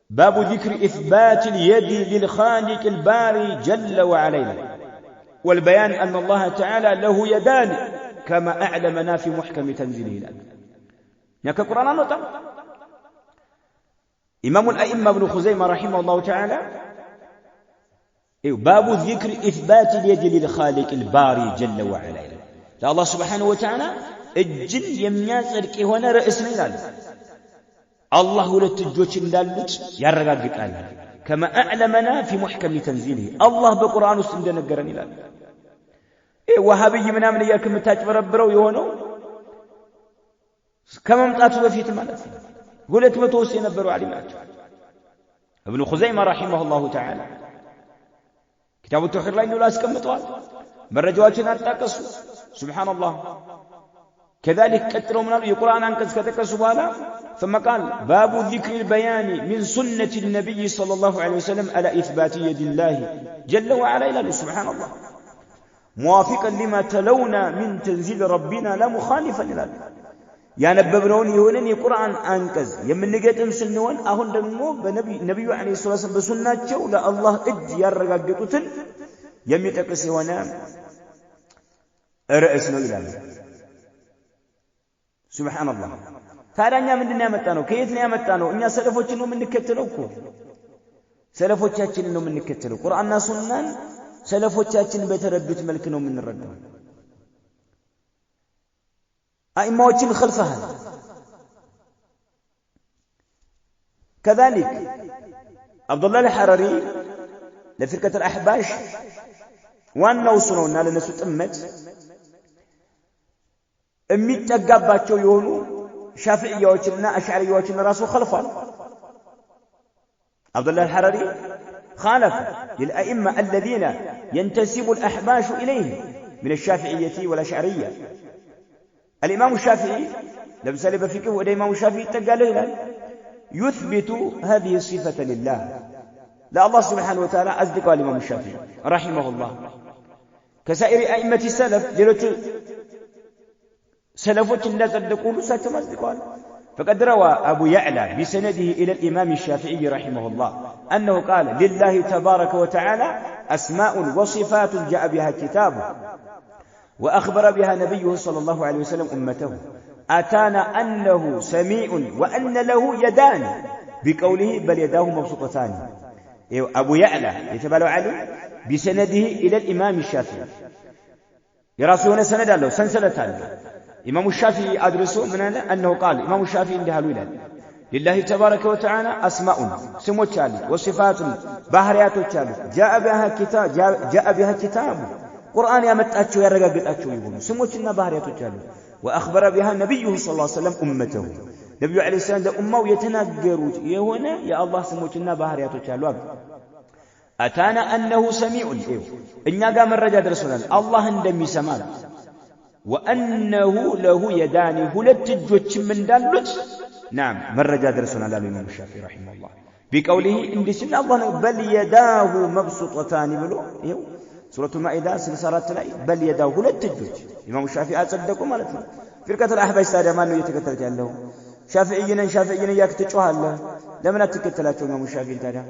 باب ذكر إثبات اليد للخالق الباري جل وعلا والبيان أن الله تعالى له يدان كما أعلمنا في محكم تنزيله الآن يكا قرآن نطم إمام الأئمة ابن خزيمة رحمه الله تعالى باب ذكر إثبات اليد للخالق الباري جل وعلا الله سبحانه وتعالى እጅን የሚያጸድቅ የሆነ ርዕስ ነው ይላል። አላህ ሁለት እጆች እንዳሉት ያረጋግጣል። كما أعلمنا في محكم تنزيله الله በቁርአን ውስጥ እንደነገረን ይላል። ወሃብይ ምናምን እያልክ የምታጭበረብረው የሆነው ከመምጣቱ በፊት ማለት ነው። 200 ውስጥ የነበሩ ዓሊም ናቸው። ابن خزيمة رحمه الله تعالى كتاب التوحيد ላይ ነው አስቀምጠዋል። መረጃዎችን አጣቀሱ። سبحان الله. كذلك كتروا من القرآن أنكز كتكسوا ثم قال باب ذكر البيان من سنة النبي صلى الله عليه وسلم على إثبات يد الله جل وعلا إلى سبحان الله موافقا لما تلونا من تنزيل ربنا لا مخالفا إلى يا نببنون يهونن القرآن أنكز يمن نجاتم سنوان أهون دمو بنبي عليه الصلاة والسلام بسنة لا الله إج يرقاقتن يميتكسي ونام رأسنا إلى سبحان الله. ታዲያ ምንድነው ያመጣነው? ከየት ነው ያመጣነው? እኛ ሰለፎችን ነው የምንከተለው እኮ ሰለፎቻችንን ነው የምንከተለው። ቁርአንና ሱናን ሰለፎቻችን በተረዱት መልክ ነው የምንረዳው። አኢማዎችን خلفها كذلك عبد الله الحرري لفرقة الأحباش ዋናው እሱ ነውና ለነሱ ጥመት የሚጠጋባቸው የሆኑ ሻፊዒያዎችና አሽዓሪያዎችን ራሱ خلفዋል። عبد الله الحرري خالف للأئمة الذين ينتسب الأحباش إليه من الشافعية والأشعرية. الإمام الشافعي لم سلب فيكه وده إمام الشافعي تقال له يثبت هذه الصفة لله لا الله سبحانه وتعالى أصدق الإمام الشافعي رحمه الله كسائر أئمة السلف جلت سلفوች እንደጸደቁሉ እሳቸው አጽድቀዋል። فقد روى أبو يعلى بسنده إلى الإمام الشافعي رحمه الله أنه قال لله تبارك وتعالى أسماء وصفات جاء بها كتابه وأخبر بها نبيه صلى الله عليه وسلم أمته أتانا أنه سميع وأن له يدان بقوله بل يداه مبسوطتان. أبو يعلى يتبالو عليه بسنده إلى الإمام الشافعي يراسون سند له سنسلة له إمام الشافعي أدرسه من أنه قال إمام الشافعي عندها الولاد لله تبارك وتعالى أسماء سمو تشالي وصفات بحريات تشالي جاء بها كتاب قرآن يمتأتشو يرقاقتأتشو يقول سمو تشالي بحريات تشالي وأخبر بها نبيه صلى الله عليه وسلم أمته نبي عليه السلام ده أمه يتناقروا يهونا يا الله سمو تشالي بحريات تشالي أتانا أنه سميع إننا قام الرجاء رسولنا الله اندمي سمال وأنه له يدان ሁለት እጆችም እንዳሉት نعم መረጃ ደርሶናል አሉ ኢማሙ ሻፊዒ رحمه الله بقوله እንዲህ ሲል አላህ በል يداه مبسوطتان ብሎ ይሄው ሱረቱ ማኢዳ 64 ላይ በል يداه ሁለት እጆች ኢማሙ ሻፊዒ አጸደቁ ማለት ነው ፍርቀቱል አህባሽ ታዲያ ማን ነው እየተከተለ ያለው ሻፊዒ ነን ያክ ትጮሃለህ ለምን አትከተላቸው ኢማሙ ሻፊዒ ታዲያ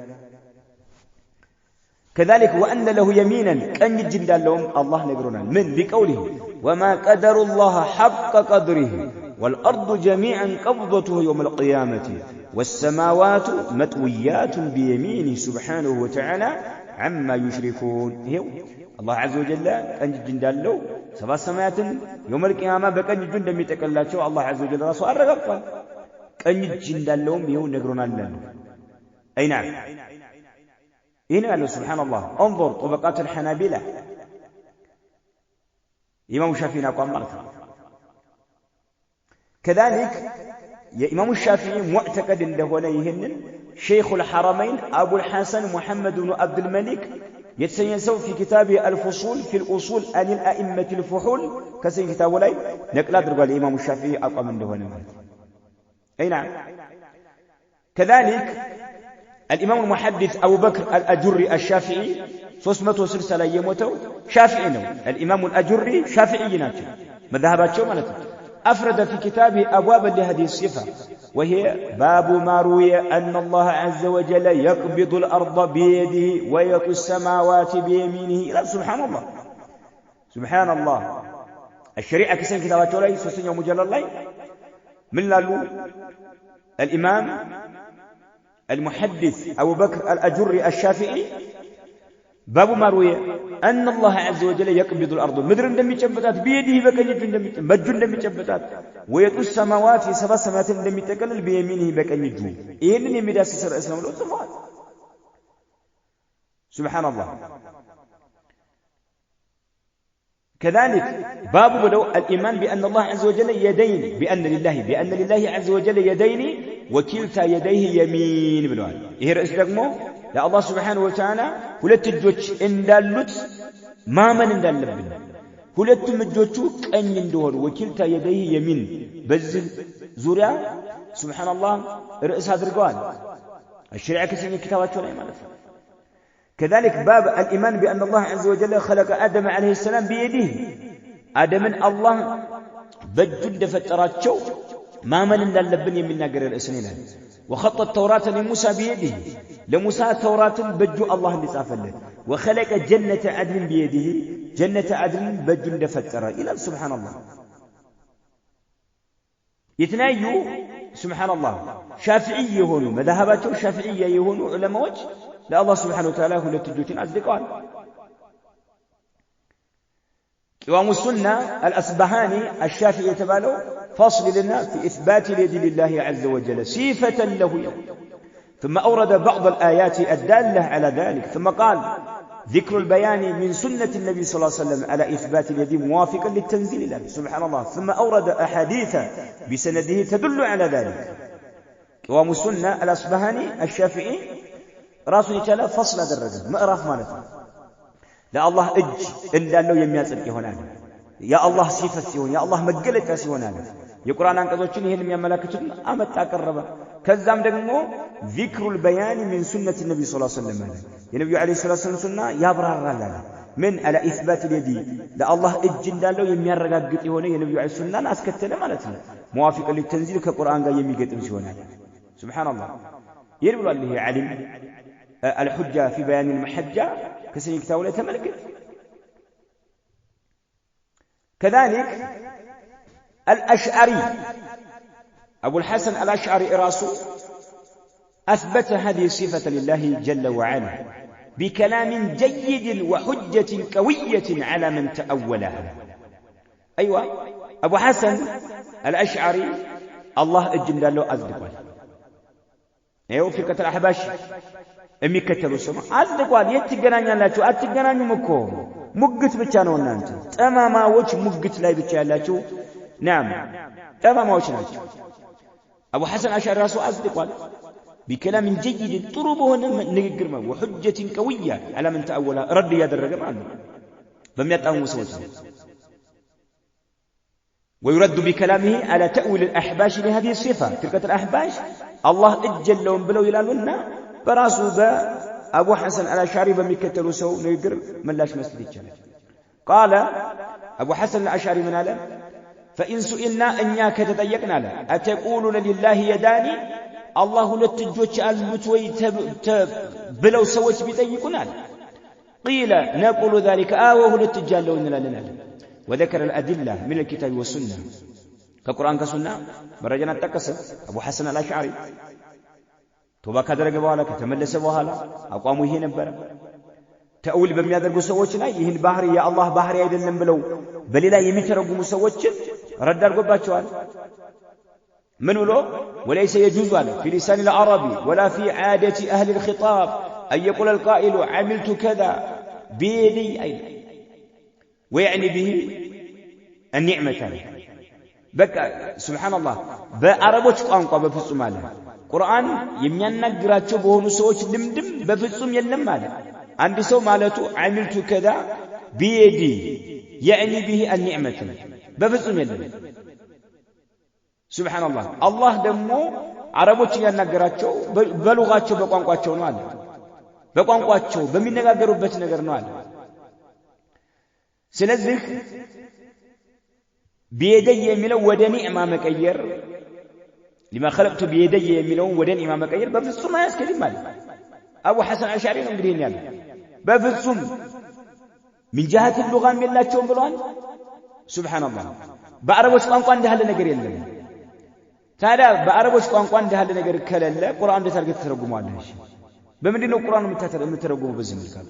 كذلك وأن له يمينا كان يجن دالهم الله نقرنا من بقوله وما قدر الله حق قدره والأرض جميعا قبضته يوم القيامة والسماوات مطويات بيمينه سبحانه وتعالى عما يشركون هو الله عز وجل كان يجن دالهم سبع سماوات يوم القيامة بكان يجن دم يتكلاتشو الله عز وجل رسول الرقم كان يجن دالهم يو نقرنا لنا أي نعم هنا قال سبحان الله انظر طبقات الحنابلة إمام الشافعي قال مرة كذلك يا إمام الشافعي معتقد له وليهن شيخ الحرمين أبو الحسن محمد بن عبد الملك يتسيسو في كتابه الفصول في الأصول عن الأئمة الفحول كسين كتابه لي نقل قال الإمام الشافعي أقام له أي نعم كذلك الإمام المحدث أبو بكر الأجري الشافعي 300 سلسلة يموتوا شافعي نو الإمام الأجري شافعي ناتو مذهباتهم مالته أفرد في كتابه أبوابا لهذه الصفة وهي باب ما روي أن الله عز وجل يقبض الأرض بيده ويطوي السماوات بيمينه سبحان الله سبحان الله الشريعة كسين كتابات لي سوسن يوم مجلل لي من لالو الإمام المحدث أبو بكر الأجري الشافعي باب ما روي أن الله عز وجل يقبض الأرض مدر دم يشبتات بيده بكنج دم مجن دم يشبتات ويطوي السماوات في سبع سماوات دم يتكلل بيمينه بكنج إنني مداس سر إسلام الصفات سبحان الله كذلك باب بدو الإيمان بأن الله عز وجل يدين بأن لله عز وجل يدين وكلتا يديه يمين بلوان إيه رئيس دقمو لا الله سبحانه وتعالى ሁለት እጆች እንዳሉት ማመን እንዳለብን ሁለቱም እጆቹ ቀኝ እንደሆኑ ወኪልታ የደይ የሚን በዚህ ዙሪያ ሱብሃንአላህ ርዕስ አድርገዋል الشريعة كسين كتاباته ላይ ማለት ነው كذلك باب الإيمان بأن الله عز وجل خلق آدم عليه السلام بيده آدم الله بجد فتراتشو ما من እንዳለብን የሚናገር ርዕስ ነው وخط التوراة لموسى بيده لموسى التوراة بجو الله اللي صافله وخلق جنة عدن بيده جنة عدن بجو دفتره إلى سبحان الله يتنايو سبحان الله شافعي يهونوا مذهباته شافعية يهونوا علماء لا الله سبحانه وتعالى هو لتجوتين أصدقان قوام السنة الأصبهاني الشافعي يتبالو فصل لنا في إثبات اليد لله عز وجل صفة له ثم أورد بعض الآيات الدالة على ذلك ثم قال ذكر البيان من سنة النبي صلى الله عليه وسلم على إثبات اليد موافقا للتنزيل له سبحان الله ثم أورد أحاديث بسنده تدل على ذلك قوام السنة الأصبهاني الشافعي راسه يتلا فصل هذا الرجل مأراف مالته لا الله إج إلا أنه يمياسك هنا يا الله صفة سيون يا الله مجلة سيون هذا የቁርአን አንቀጾችን ይሄን የሚያመለክቱን አመጣ ቀረበ ከዛም ደግሞ ذكر البيان من سنة النبي صلى الله عليه وسلم የነብዩ አለይሂ ሰላቱ ወሰለም ሱና ያብራራል ምን على اثبات اليد ለአላህ እጅ እንዳለው የሚያረጋግጥ የሆነ የነብዩ አለይሂ ሱናን አስከተለ ማለት ነው موافق للتنزيل ከቁርአን ጋር የሚገጥም ሲሆን سبحان الله يربل الله علم الحجة في بيان المحجة كسي كتاب لا تملكت كذلك الأشعري أبو الحسن الأشعري راسه أثبت هذه الصفة لله جل وعلا بكلام جيد وحجة قوية على من تأولها أيوة أبو حسن الأشعري الله أجل له أصدقائه أيوة في كتر أحباش أمي كتلوا السماء أصدقائه يتجنان لا شو أتجنان مكو مقت بتشانو نانت تماما وش مقت لا بتشان لا شو نعم تماما وش نانت أبو حسن الأشعري راسه أصدقائه بكلام جيد طربه نقرمه وحجة قوية على من تأولها رد يد الرقم عنه بمئة أو مسوته ويرد بكلامه على تأويل الأحباش لهذه الصفة تلك الأحباش الله أجل لهم بلو يلالونا براسو أبو حسن الأشعري بمكتلو سو نيقر من لاش مسجد قال أبو حسن الأشعري من علم فإن سئلنا أنياك تتيقنا له أتقولون لله يداني الله لتجوش المتوي بلو سوش بيتيقنا له قيل نقول ذلك وهو لتجالون لنا وذكر الأدلة من الكتاب والسنة كقرآن كسنة مرجنا التكسر أبو حسن الأشعري توبا كدرج بوالا كتملس بوالا أقاموا هنا برا تأول بميادر قسوتنا يهن بحري يا الله بحري أيدن بلو بل لا يمترقوا مسوتش رد رقباتشوال من ولو وليس يجوز في لسان العربي ولا في عادة أهل الخطاب أن يقول القائل عملت كذا بيدي أيضا ويعني به النعمة بقى سبحان الله بعربوش قانقوا بفصم على قرآن يميانا قراتشو بهونو سووش دمدم بفصم يلم على عندي سو مالتو عملت كذا بيدي يعني به النعمة بفصم يلم سبحان الله الله دمو عربوش يميانا قراتشو بلغاتشو بقانقواتشو نوالا بقانقواتشو بمين نقاقروا بس نقر نوالا سلذك بيدي يميلو ودى نعمة مكير لما خلقت بيدي يميلو ودى نعمة مكير بفصم ما يسكلم مالي أبو حسن الأشعري نقرين يالي بفصم من جهة اللغة من الله تشون بلوان سبحان الله بعربوش قانقوان ده هذا نقر يلم تعالى بعربوش قانقوان ده هذا نقر كلا قرآن ده ترقى تترقموا على هالشيء بمدينة القرآن مترقموا بزمن الكلام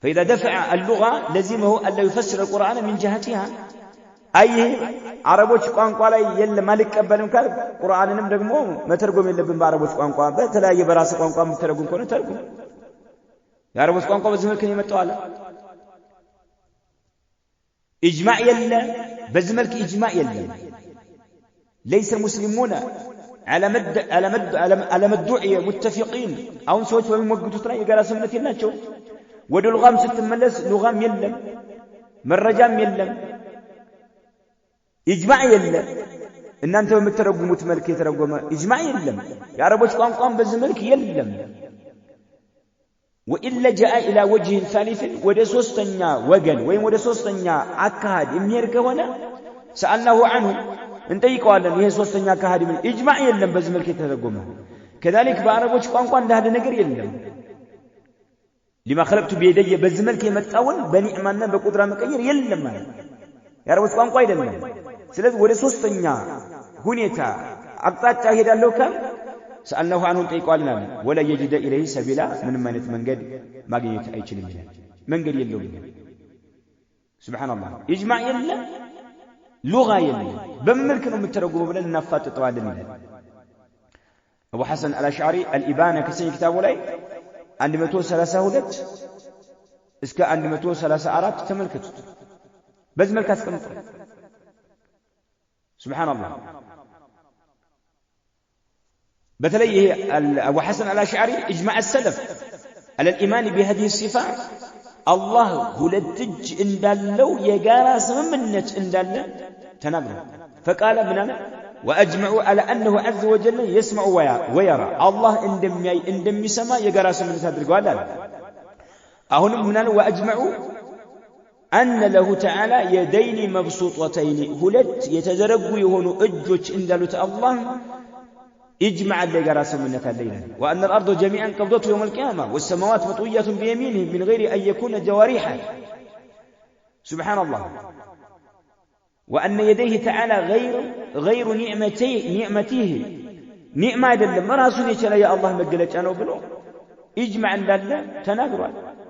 فإذا دفع اللغة لزمه ألا يفسر القرآن من جهتها أي عربوش قانقوا على يل مالك قبلهم كان قرآن نمدقمو ما ترقم إلا بن بعربوش قانقوا بتلا يبراس قانقوا مترقم كونه ترقم يا عربوش قانقوا بزمن كلمة طوالة إجماع يلا بزملك إجماع يلا ليس المسلمون على مدعية متفقين أو سويت وموجودوا ترى يقال سمنة الناتشو ودو لغام ستملس لغام يلم مرجام يلم إجماع يلم إن أنت بمترقم وتملك يترقم إجماع يلم يا ربوش قام بزملك يلم وإلا جاء إلى وجه ثالث ودسوستنيا وقل وين ودسوستنيا أكاد إميرك هنا سألناه عنه انت يقول لنا هي سوستنيا أكاد من إجماع يلم بزملك يترقم كذلك بعربوش قام ده هذا نقر يلم لما خلقت بيدي بزملك يمتاون بنعمنا بقدرة مكير يلم يا رب سبحانه قايد لنا سلذ ورسوستنيا هنيتا أقطعت هذا لو كان سألناه عنه تيقالنا ولا يجد إليه سبيلا من منت منقد ما جيت أي شيء منه منقد يلوم سبحان الله إجماع يلا لغة يلا بملكنا مترقم بلن نفات طوال منه أبو حسن الأشعري الإبانة كسي كتابه لي عند 132 እስከ 134 ተመልከቱት በዚህ መልኩ አስቀምጧል ሱብሃንአላህ በተለይ አቡ ሐሰን አልአሽዓሪ ኢጅማዕ السلف على الايمان بهذه الصفات الله ሁለት እጅ እንዳለው የጋራ ስምምነት እንዳለ ተናግሯል فقال مننا واجمعوا على انه عز وجل يسمع ويرى الله اندمي سما يغرا سمنت አድርገዋል አለ አሁንም ምናል واجمعوا ان له تعالى يدين مبسوطتين ሁለት የተዘረጉ የሆኑ እጆች እንዳሉት አላህ اجمع لغرا سمنت الليل وان الارض جميعا قبضته يوم القيامه والسماوات مطويات بيمينه من غير ان يكون جوارحا سبحان الله وأن يديه تعالى غير نعمته نعمة دلم راسون يشلا يا الله مقلج أنا وبلو إجمع دلم تناقر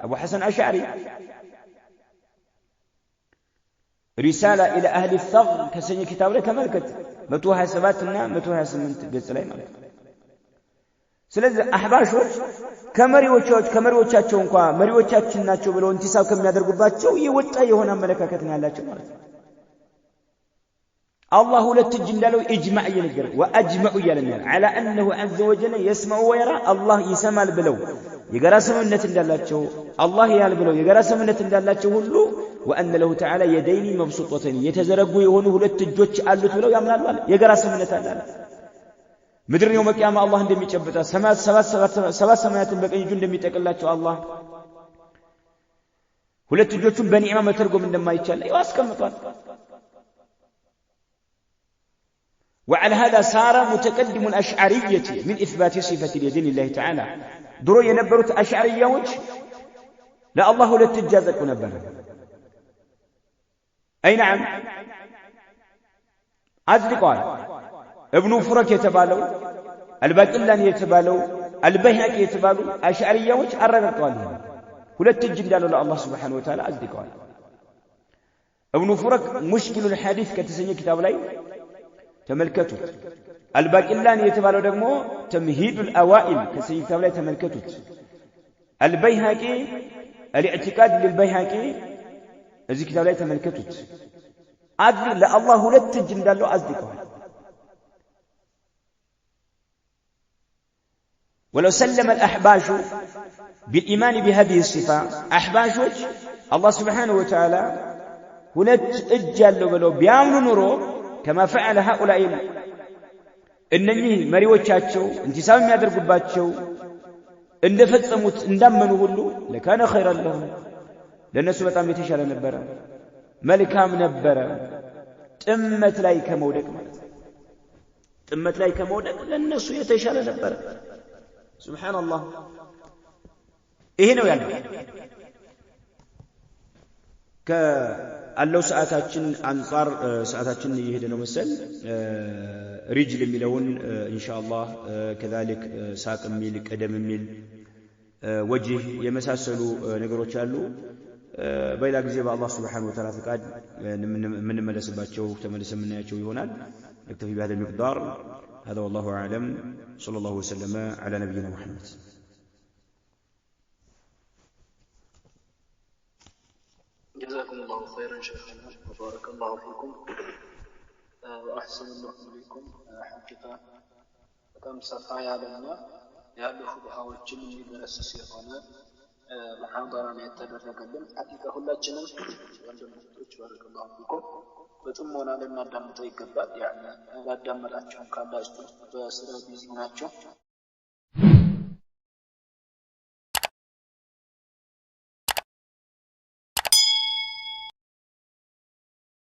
أبو حسن أشعري رسالة إلى أهل الثغر كسنة كتاب لك ملكت متوها سباتنا متوها سمنت قلت لي ملكت سلذا أحباشوች ከመሪዎቻቸው እንኳን መሪዎቻችን ናቸው ብለው እንቲሳብ ከሚያደርጉባቸው የወጣ የሆነ አመለካከት ነው ያላቸው ማለት ነው الله ሁለት እጅ እንዳለው ኢጅማዕ ይነገር ወአጅመዑ ይላል على انه عز وجل يسمع ويرى الله ይሰማል ብለው የጋራ ስምምነት እንዳላቸው አላህ ያል ብለው የጋራ ስምምነት እንዳላቸው ሁሉ وأن له تعالى يدين مبسوطتين يتزرقوا يهونوا ሁለት እጆች አሉት ብለው ያምናሉ አለ የጋራ ስምነት አለ ምድር የውመ ቂያማ አላህ እንደሚጨብጣ ሰባት ሰማያትን በቀኝ እጁ እንደሚጠቅላቸው አላህ ሁለት እጆቹን በኒዕማ መተርጎም እንደማይቻል ያስቀምጣል وعلى هذا صار متقدم الأشعرية من إثبات صفة اليدين لله تعالى درو ينبرت أشعرية وجه لا الله لا تجازك نبرا أي نعم عزل قال ابن فرك يتبالو الباقلان يتبالو البيهقي يتبالو أشعرية وجه أرغب قالهم ولا تجندالو الله سبحانه وتعالى عزل قال ابن فرك مشكل الحديث كتسني كتاب لاي تملكتوت الباقلان يتبالو ደግሞ تمهيد الأوائل كسي كتاب لاي تملكتوت البيهقي الاعتقاد للبيهقي እዚህ كتاب لاي تملكتوت عدل لله ሁለት እጅ እንዳለው አዝድቀዋል ولو سلم الأحباش بالإيمان بهذه الصفة أحباشوች الله سبحانه وتعالى ሁለት እጅ ያለው ብለው ቢያምኑ ኑሮ كما فعل هؤلاء እነኚህ መሪዎቻቸው እንቲሳብ የሚያደርጉባቸው እንደፈጸሙት እንዳመኑ ሁሉ ለካነ ኸይራን ለሁም ለነሱ በጣም የተሻለ ነበር መልካም ነበር ጥመት ላይ ከመውደቅ ማለት ጥመት ላይ ከመውደቅ ለነሱ የተሻለ ነበር ሱብሃንአላህ ይሄ ነው ያለው አለው ሰዓታችን አንፃር ሰዓታችን እየሄደ ነው መሰል ሪጅል የሚለውን ኢንሻአላህ ከذلك ሳቅ የሚል ቀደም የሚል ወጅህ የመሳሰሉ ነገሮች አሉ በሌላ ጊዜ በአላህ Subhanahu Wa Ta'ala ፍቃድ የምንመለስባቸው ተመልሰን የምናያቸው ይሆናል نكتفي بهذا المقدار هذا والله اعلم صلى الله وسلم على نبينا محمد جزاكم الله خيرا شيخنا وبارك الله فيكم وأحسن الله إليكم حقيقة በጣም ሰፋ ያለና ያሉ ፉቃሃዎችን የሚደረስስ የሆነ መሐደራ ነው የተደረገልን ሐቂቃ ሁላችንም ወንድሞች ባረከላሁ ፊኩም በጥሞና ልናዳምጠው ይገባል ያኔ ያዳመጣችሁም ካላችሁ በስራ ቢዚ ናችሁ